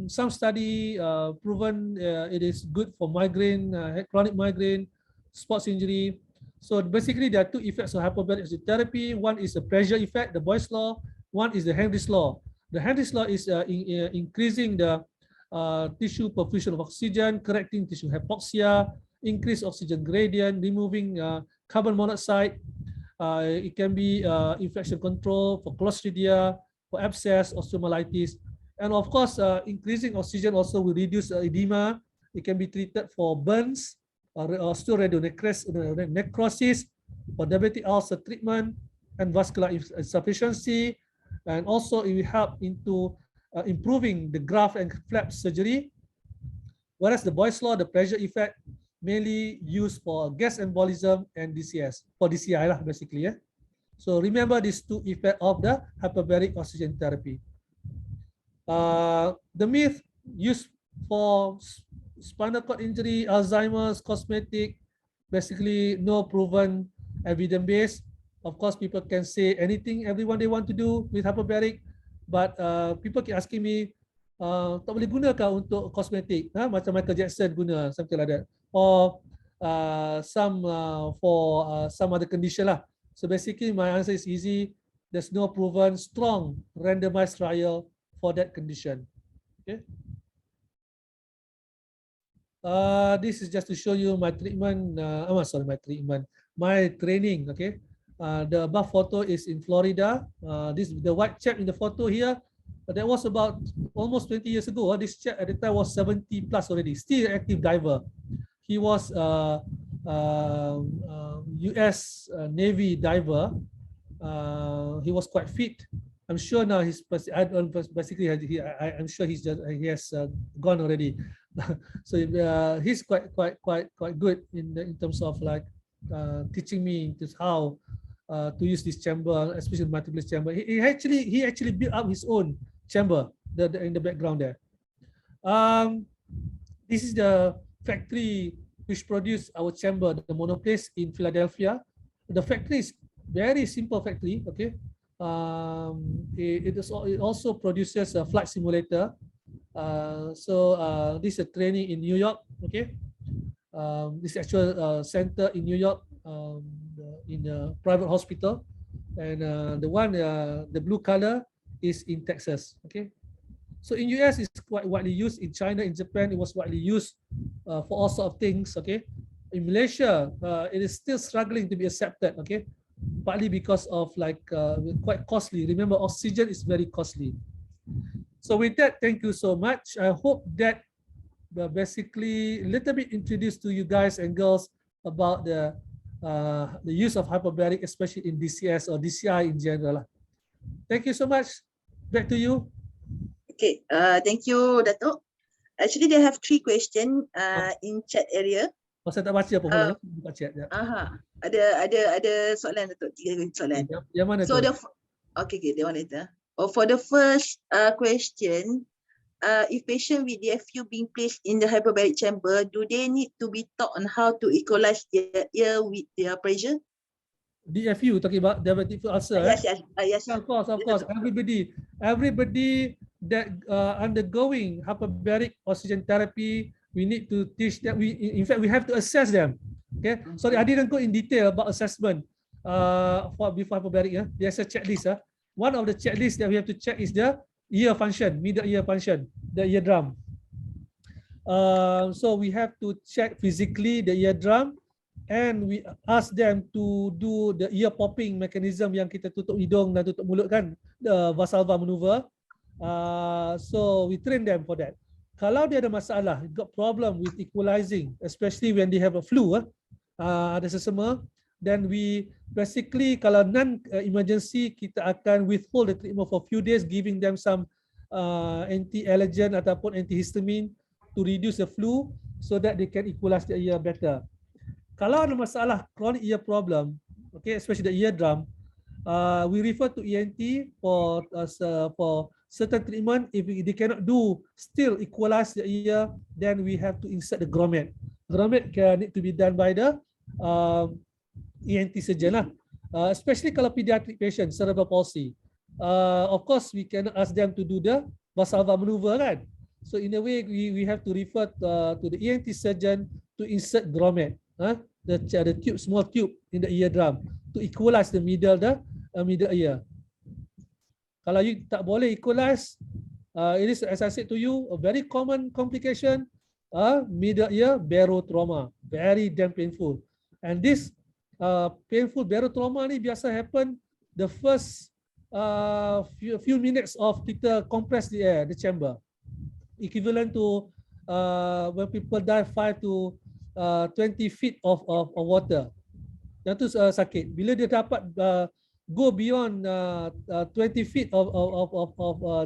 [SPEAKER 2] Some study proven it is good for migraine, chronic migraine, sports injury. So basically, there are 2 effects of hyperbaric oxygen therapy. One is the pressure effect, the Boyle's law. One is the Henry's law. The Henry's law is increasing the tissue perfusion of oxygen, correcting tissue hypoxia, increase oxygen gradient, removing carbon monoxide. It can be infection control for Clostridia, for abscess, osteomyelitis, and of course, increasing oxygen also will reduce edema. It can be treated for burns, osteoradionecrosis, for diabetic ulcer treatment, and vascular insufficiency, and also it will help into improving the graft and flap surgery. Whereas the Boyle's law, the pressure effect, mainly used for gas embolism and DCS, for DCI lah basically. Yeah. So remember these two effects of the hyperbaric oxygen therapy. The myth used for spinal cord injury, Alzheimer's, cosmetic, basically no proven evidence base. Of course, people can say anything, everyone they want to do with hyperbaric, but people keep asking me, tak boleh guna kah untuk kosmetik? Macam Michael Jackson guna, something like that. Or some other condition lah. So basically, my answer is easy. There's no proven strong randomized trial for that condition. Okay. This is just to show you my treatment. My training. Okay. The above photo is in Florida. The white chap in the photo here. That was about almost 20 years ago. This chap at the time was 70 plus already, still an active diver. He was US Navy diver. He was quite fit. I'm sure now he's basically I'm sure he has gone already. So he's quite good in terms of like teaching me just how to use this chamber, especially multiplex chamber. He actually built up his own chamber in the background there. This is the factory which produced our chamber, the monoplace in Philadelphia. The factory is very simple factory. Okay. It also produces a flight simulator. So this is a training in New York. Okay. This actual center in New York, in a private hospital, and the blue color is in Texas. Okay. So in US, it's quite widely used. In China, in Japan, it was widely used for all sorts of things. Okay. In Malaysia, it is still struggling to be accepted. Okay. Partly because of like quite costly. Remember, oxygen is very costly. So with that, thank you so much. I hope that basically a little bit introduced to you guys and girls about the use of hyperbaric, especially in DCS or DCI in general. Thank you so much. Back to you.
[SPEAKER 1] Okay, thank you, Dato. Actually, they have 3 questions in chat area.
[SPEAKER 2] Saya tak baca apa pula, buka chat. Ya.
[SPEAKER 1] Ada soalan, Dato. 3 soalan.
[SPEAKER 2] Yang mana
[SPEAKER 1] so
[SPEAKER 2] tu?
[SPEAKER 1] Okay, they want later. For the first question, if patient with DFU being placed in the hyperbaric chamber, do they need to be taught on how to equalize their ear with their pressure?
[SPEAKER 2] DFU, talking about diabetic foot ulcer.
[SPEAKER 1] Yes.
[SPEAKER 2] Of course. Everybody that undergoing hyperbaric oxygen therapy, we need to teach them. In fact, we have to assess them. Okay. Sorry, I didn't go in detail about assessment before hyperbaric. There's a checklist. One of the checklists that we have to check is the ear function, middle ear function, the eardrum. So we have to check physically the eardrum, and we ask them to do the ear popping mechanism yang kita tutup hidung dan tutup mulut kan, the Valsalva maneuver. So we train them for that. Kalau dia ada masalah, got problem with equalizing, especially when they have a flu, ada sesama, then we basically kalau non-emergency, kita akan withhold the treatment for few days, giving them some anti-allergen ataupun antihistamine to reduce the flu so that they can equalize the ear better. Kalau ada masalah chronic ear problem, okay, especially the eardrum, we refer to ENT for certain treatment. If they cannot still equalize the ear, then we have to insert the grommet. Grommet can need to be done by the ENT surgeon lah. Especially kalau pediatric patient, cerebral palsy. Of course, we cannot ask them to do the Valsalva maneuver kan. So in a way, we have to refer to the ENT surgeon to insert grommet. The tube, small tube in the eardrum to equalize the middle ear. Kalau you tak boleh equalize, it is, as I said to you, a very common complication, middle ear barotrauma, very damn painful. And this painful barotrauma ni biasa happen the first few minutes of kita compress the air, the chamber. Equivalent to when people dive 5 to 20 feet of water. Yang tu sakit. Bila dia dapat go beyond 20 feet of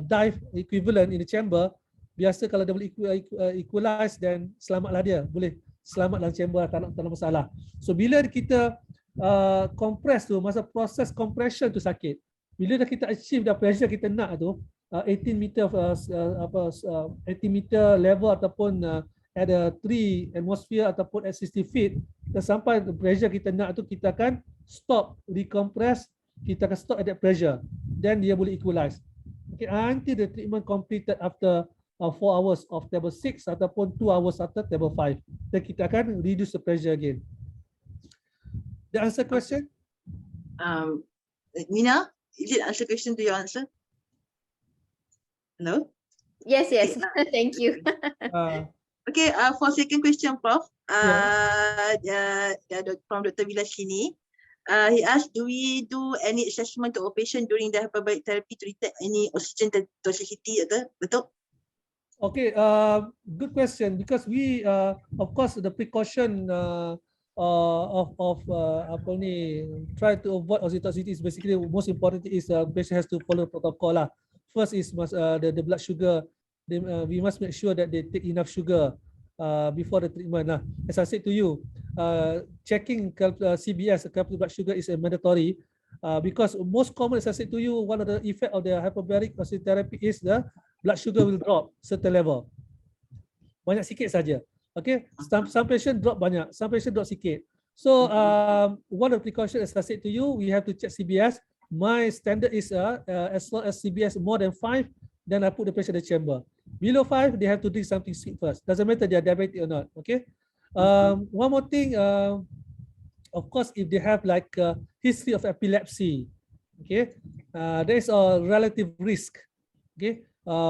[SPEAKER 2] dive equivalent in the chamber, biasa kalau dia boleh equalize, dan selamatlah dia. Boleh selamat dalam chamber, tak ada masalah. So bila kita compress tu, masa proses compression tu sakit. Bila dah kita achieve dah pressure kita nak tu, 18 meter 18 meter level ataupun at a 3 atmosphere ataupun at 60 feet, dan sampai pressure kita nak tu, kita akan stop recompress, kita akan stop at that pressure, then dia boleh equalize. Okay, until the treatment completed after 4 hours of table 6 ataupun 2 hours after table 5. Then kita akan reduce the pressure again. That answer question?
[SPEAKER 1] Nina, is it answer question to your answer? Hello?
[SPEAKER 3] Yes, yes. Thank you.
[SPEAKER 1] Okay, for second question, Prof. From Dr. Vilas sini, he asked, do we do any assessment to our patient during the hyperbaric therapy to detect any oxygen toxicity? Betul?
[SPEAKER 2] Okay, good question, because we, of course, the precaution apa ni, try to avoid oxygen toxicity is basically most important is patient has to follow protocol lah. First is the blood sugar. We must make sure that they take enough sugar before the treatment lah. As I said to you, checking CBS, calculated blood sugar, is a mandatory because most common, as I said to you, one of the effect of the hyperbaric oxygen therapy is the blood sugar will drop certain level. Banyak sikit saja. Okay, some patient drop banyak, some patient drop sikit. So one of the precautions, as I said to you, we have to check CBS. My standard is as long as CBS more than 5, then I put the patient in the chamber. Below 5, they have to drink something sweet first. Doesn't matter they are diabetic or not. Okay. One more thing, of course, if they have like a history of epilepsy, okay, there is a relative risk. Okay,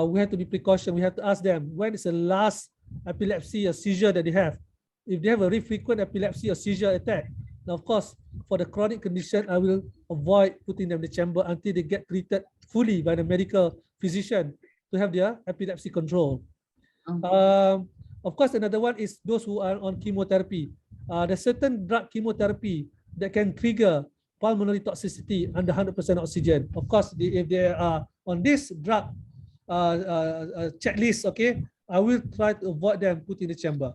[SPEAKER 2] we have to be precaution. We have to ask them when is the last epilepsy or seizure that they have. If they have a very frequent epilepsy or seizure attack, now of course, for the chronic condition, I will avoid putting them in the chamber until they get treated fully by the medical physician to have their epilepsy control. Of course, another one is those who are on chemotherapy. There's certain drug chemotherapy that can trigger pulmonary toxicity under 100% oxygen. Of course, if they are on this drug checklist, okay, I will try to avoid them put in the chamber.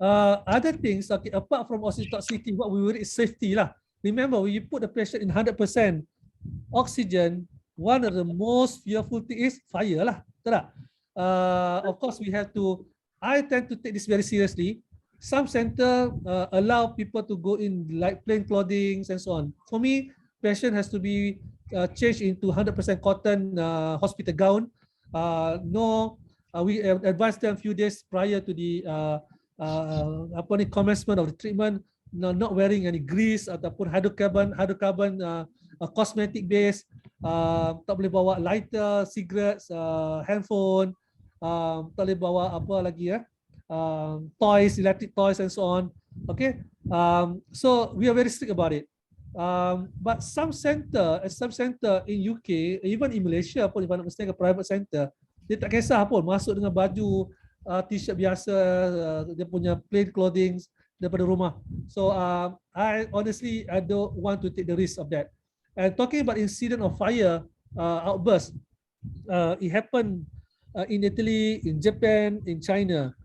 [SPEAKER 2] Other things, okay, apart from oxygen toxicity, what we worry is safety lah. Remember, when you put the patient in 100% oxygen, one of the most fearful thing is fire lah. Of course, we have to, I tend to take this very seriously. Some center allow people to go in like plain clothing and so on. For me, patient has to be changed into 100% cotton hospital gown. We advise them a few days prior to the commencement of the treatment, not wearing any grease ataupun hydrocarbon cosmetic base. Tak boleh bawa lighter, cigarettes, handphone, tak boleh bawa apa lagi toys, electric toys and so on. Okay, so we are very strict about it. But some center in UK, even in Malaysia pun, if I'm not mistaken, private center, dia tak kisah pun masuk dengan baju t-shirt biasa, dia punya plain clothing daripada rumah. So I honestly, I don't want to take the risk of that. And talking about incident of fire outburst, it happened in Italy, in Japan, in China,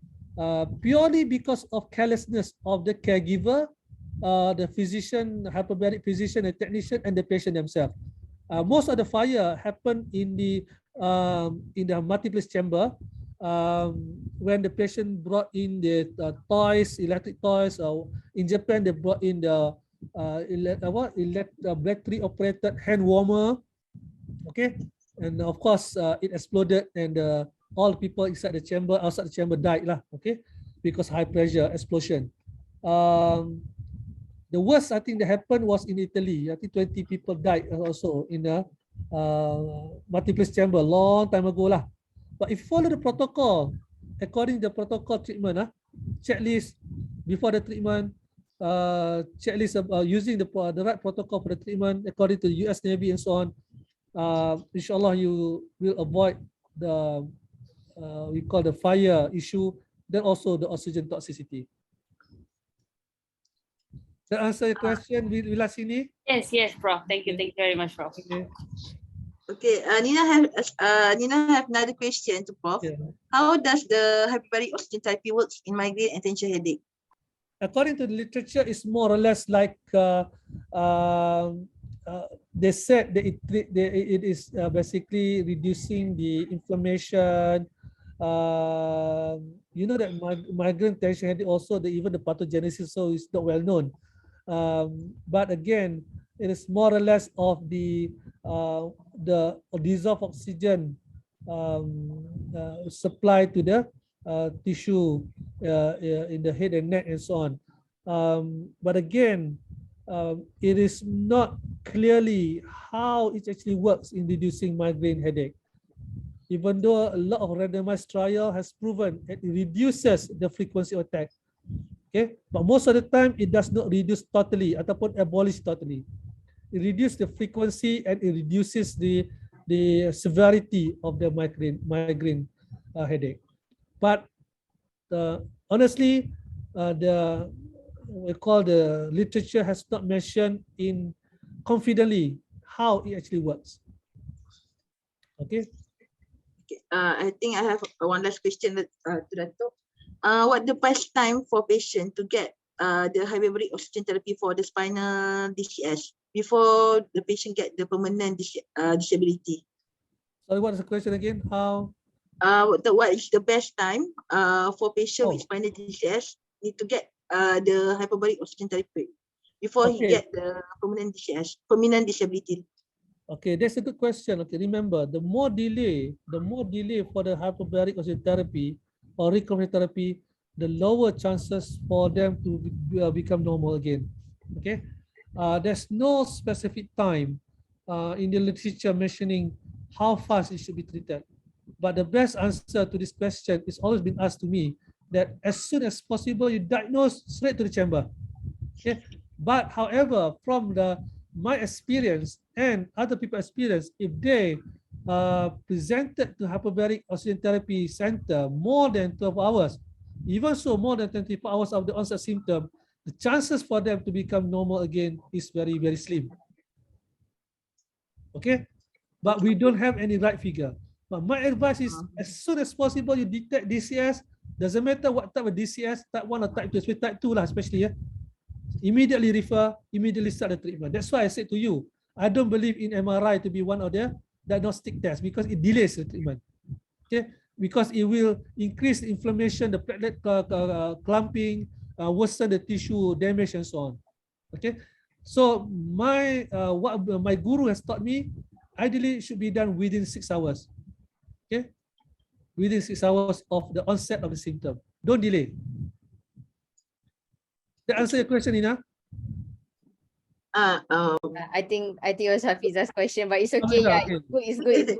[SPEAKER 2] purely because of carelessness of the caregiver, the physician, hyperbaric physician, the technician, and the patient themselves. Most of the fire happened in the multiplex chamber when the patient brought in the toys, electric toys. In Japan, they brought in the battery operated hand warmer. Okay, and of course it exploded, and all people inside the chamber, outside the chamber died lah. Okay, because high pressure explosion. The worst I think that happened was in Italy. I think 20 people died also in the multiplex chamber long time ago lah. But if you follow the protocol, according to the protocol treatment, checklist before the treatment, checklist of using the right protocol for the treatment according to the US Navy and so on, inshallah you will avoid the we call the fire issue, then also the oxygen toxicity. That answer your question, Vilasini?
[SPEAKER 3] Yes, yes, Prof. Thank you. Thank you very much, Prof.
[SPEAKER 2] Okay.
[SPEAKER 1] Okay, Nina have another question to Prof.
[SPEAKER 2] Yeah.
[SPEAKER 1] How does the hyperbaric oxygen therapy works in migraine and tension headache?
[SPEAKER 2] According to the literature, it's more or less like they said that it is basically reducing the inflammation. You know that migraine tension headache also even the pathogenesis so is not well known. But again, it is more or less of the dissolved oxygen supply to the tissue in the head and neck and so on. But again, it is not clearly how it actually works in reducing migraine headache. Even though a lot of randomized trial has proven it reduces the frequency of attack. Okay, but most of the time it does not reduce totally ataupun abolish totally. It reduces the frequency and it reduces the severity of the migraine headache. But honestly, the literature has not mentioned in confidently how it actually works. Okay.
[SPEAKER 1] I think I have one last question to Dato. What the best time for patient to get the hyperbaric oxygen therapy for the spinal DCS before the patient get the permanent disability?
[SPEAKER 2] Sorry, what is the question again? How?
[SPEAKER 1] What is the best time for patient with spinal DCS need to get the hyperbaric oxygen therapy before he get the permanent disability?
[SPEAKER 2] Okay, that's a good question. Okay, remember, the more delay for the hyperbaric oxygen therapy or recovery therapy, the lower chances for them to become normal again. Okay, there's no specific time in the literature mentioning how fast it should be treated. But the best answer to this question is always been asked to me that as soon as possible, you diagnose straight to the chamber. Okay, but however, from my experience and other people's experience, if they presented to hyperbaric oxygen therapy center more than 12 hours, even so more than 24 hours of the onset symptom, the chances for them to become normal again is very, very slim. Okay, but we don't have any right figure. But my advice is as soon as possible you detect DCS, doesn't matter what type of DCS, type 1 or type 2, especially type 2 lah, especially immediately refer, immediately start the treatment. That's why I said to you, I don't believe in MRI to be one of the diagnostic tests because it delays the treatment. Okay, because it will increase the inflammation, the platelet clumping, worsen the tissue damage and so on. Okay, so what my guru has taught me, ideally it should be done within 6 hours. Okay, within 6 hours of the onset of the symptom. Don't delay. That answer your question, Nina?
[SPEAKER 3] I think it was Hafiza's question, but it's okay. Yeah,
[SPEAKER 2] okay.
[SPEAKER 3] It's good.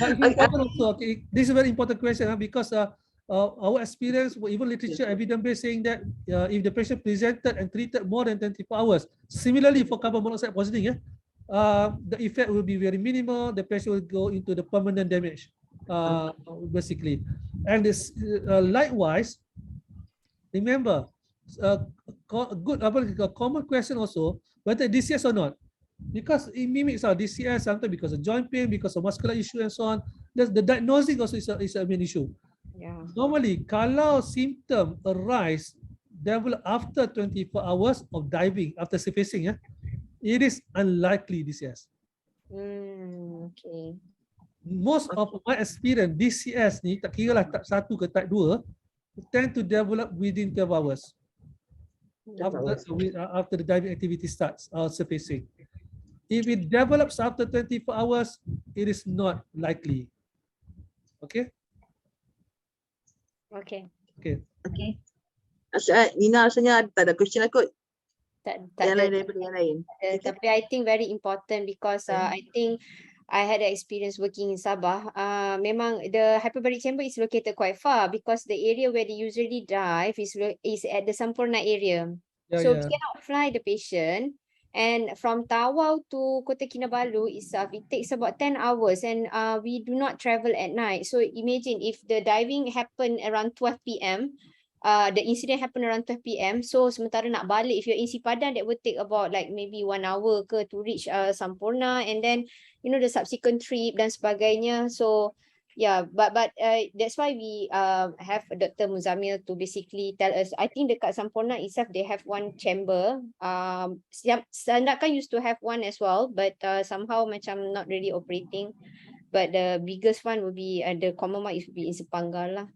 [SPEAKER 2] But it's important also. Okay, this is a very important question because our experience, even literature evidence-based saying that if the patient presented and treated more than 24 hours, similarly for carbon monoxide poisoning, the effect will be very minimal. The patient will go into the permanent damage, basically. And this likewise, remember, a common question also, whether DCS or not, because it mimics our DCS sometimes because of joint pain, because of muscular issue and so on. The diagnosing also is a main issue.
[SPEAKER 3] Yeah.
[SPEAKER 2] Normally, kalau symptom arise, develop after 24 hours of diving, after surfacing, it is unlikely DCS.
[SPEAKER 3] Okay.
[SPEAKER 2] Most of my experience, DCS ni, tak kira lah type 1 ke type 2, tend to develop within 12 hours. After the diving activity starts surfacing. If it develops after 24 hours, it is not likely. Okay?
[SPEAKER 3] Okay.
[SPEAKER 1] Nina rasanya tak ada question lah kot.
[SPEAKER 3] Tak
[SPEAKER 1] Yang
[SPEAKER 3] ada.
[SPEAKER 1] lain daripada yang lain.
[SPEAKER 3] Tapi I think very important because I think I had an experience working in Sabah. Memang the hyperbaric chamber is located quite far because the area where they usually dive is at the Sampurna area.
[SPEAKER 2] Yeah,
[SPEAKER 3] So
[SPEAKER 2] yeah.
[SPEAKER 3] we cannot fly the patient. And from Tawau to Kota Kinabalu itself, it takes about 10 hours and we do not travel at night. So imagine if the diving happened around 12 p.m., the incident happened around 12 p.m. So sementara nak balik, if you're in Sipadan, that would take about like maybe 1 hour to reach Sampurna, and then the subsequent trip dan sebagainya. So yeah, but that's why we have Dr. Muzamil to basically tell us. I think dekat Sampurna itself they have one chamber. Sandakan used to have one as well, but somehow macam not really operating. But the biggest one would be the common one would be in Sepanggar lah.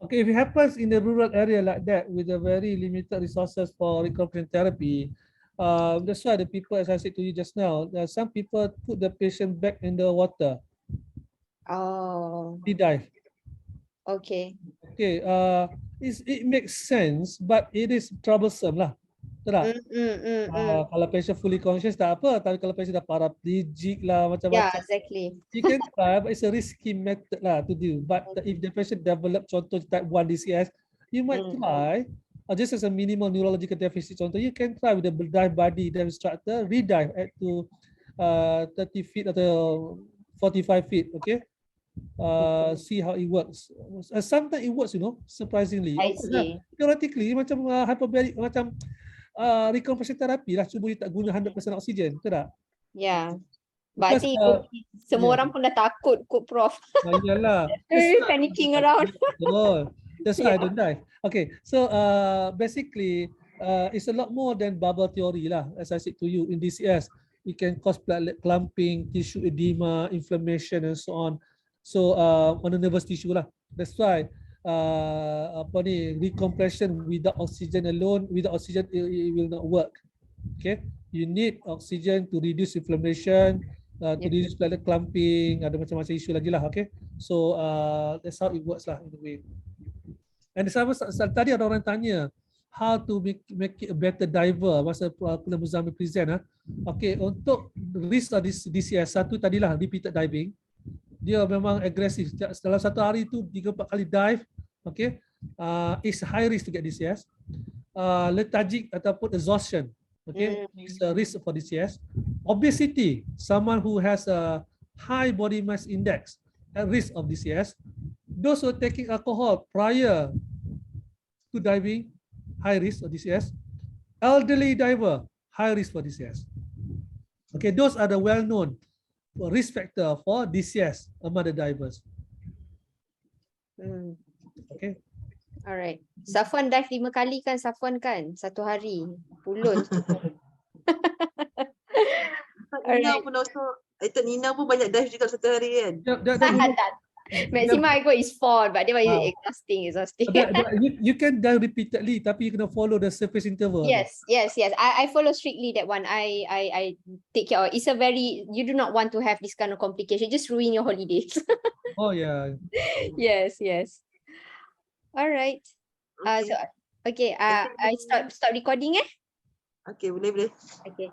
[SPEAKER 2] Okay, if it happens in the rural area like that with a very limited resources for decompression therapy, that's why the people, as I said to you just now, some people put the patient back in the water.
[SPEAKER 3] Oh.
[SPEAKER 2] Dive.
[SPEAKER 3] Okay.
[SPEAKER 2] Okay, it makes sense, but it is troublesome lah. Tak? Kalau patient fully conscious tak apa, tapi kalau patient dah paraplegic lah macam-macam.
[SPEAKER 3] Yeah, exactly.
[SPEAKER 2] You can try, but it's a risky method lah to do. But if the patient develop contoh type 1 DCS, you might try, just as a minimal neurological deficit contoh, you can try with the dive body dive instructor, redive at to 30 feet atau 45 feet, okay? See how it works. Sometimes it works, surprisingly.
[SPEAKER 3] I see.
[SPEAKER 2] Theoretically, macam hyperbaric, macam decompression therapy lah, cuma you tak guna 100% oksigen, betul tak?
[SPEAKER 3] Yeah. But I think semua orang pun dah takut kot, Prof.
[SPEAKER 2] Iyalah.
[SPEAKER 3] Panicking around.
[SPEAKER 2] That's why I don't die. Okay, so basically, it's a lot more than bubble theory lah. As I said to you, in DCS, it can cause platelet clumping, tissue edema, inflammation, and so on. So on the nervous tissue lah. That's why decompression without oxygen alone, without oxygen it will not work. Okay, you need oxygen to reduce inflammation, to reduce platelet clumping, ada macam-macam isu lagi lah. Okay, so that's how it works lah in a way. And tadi ada orang tanya how to make it a better diver masa Prof Muzamil present. Okay, untuk risk of DCS, satu tadilah repeated diving. Dia memang agresif. Dalam satu hari tu 3-4 kali dive, okay, is high risk to get DCS. Lethargic ataupun exhaustion, okay, is a risk for DCS. Obesity, someone who has a high body mass index at risk of DCS. Those who are taking alcohol prior to diving, high risk of DCS. Elderly diver, high risk for DCS. Okay, those are the well-known risk factor for DCS among the divers. Okay.
[SPEAKER 3] Alright. Safwan dive 5 kali kan, Safwan kan? Satu hari. Pulun.
[SPEAKER 1] Nina pun also, Nina pun banyak dive juga satu hari kan?
[SPEAKER 3] Maximum I go is 4, but dia exhausting.
[SPEAKER 2] You can dive repeatedly, tapi you kena follow the surface interval.
[SPEAKER 3] Yes. I follow strictly that one. I take care of it. It's a very, you do not want to have this kind of complication. Just ruin your holidays.
[SPEAKER 2] Oh yeah.
[SPEAKER 3] Yes. All right.
[SPEAKER 1] Okay.
[SPEAKER 3] So okay. I stop recording.
[SPEAKER 1] Okay, boleh.
[SPEAKER 3] Okay.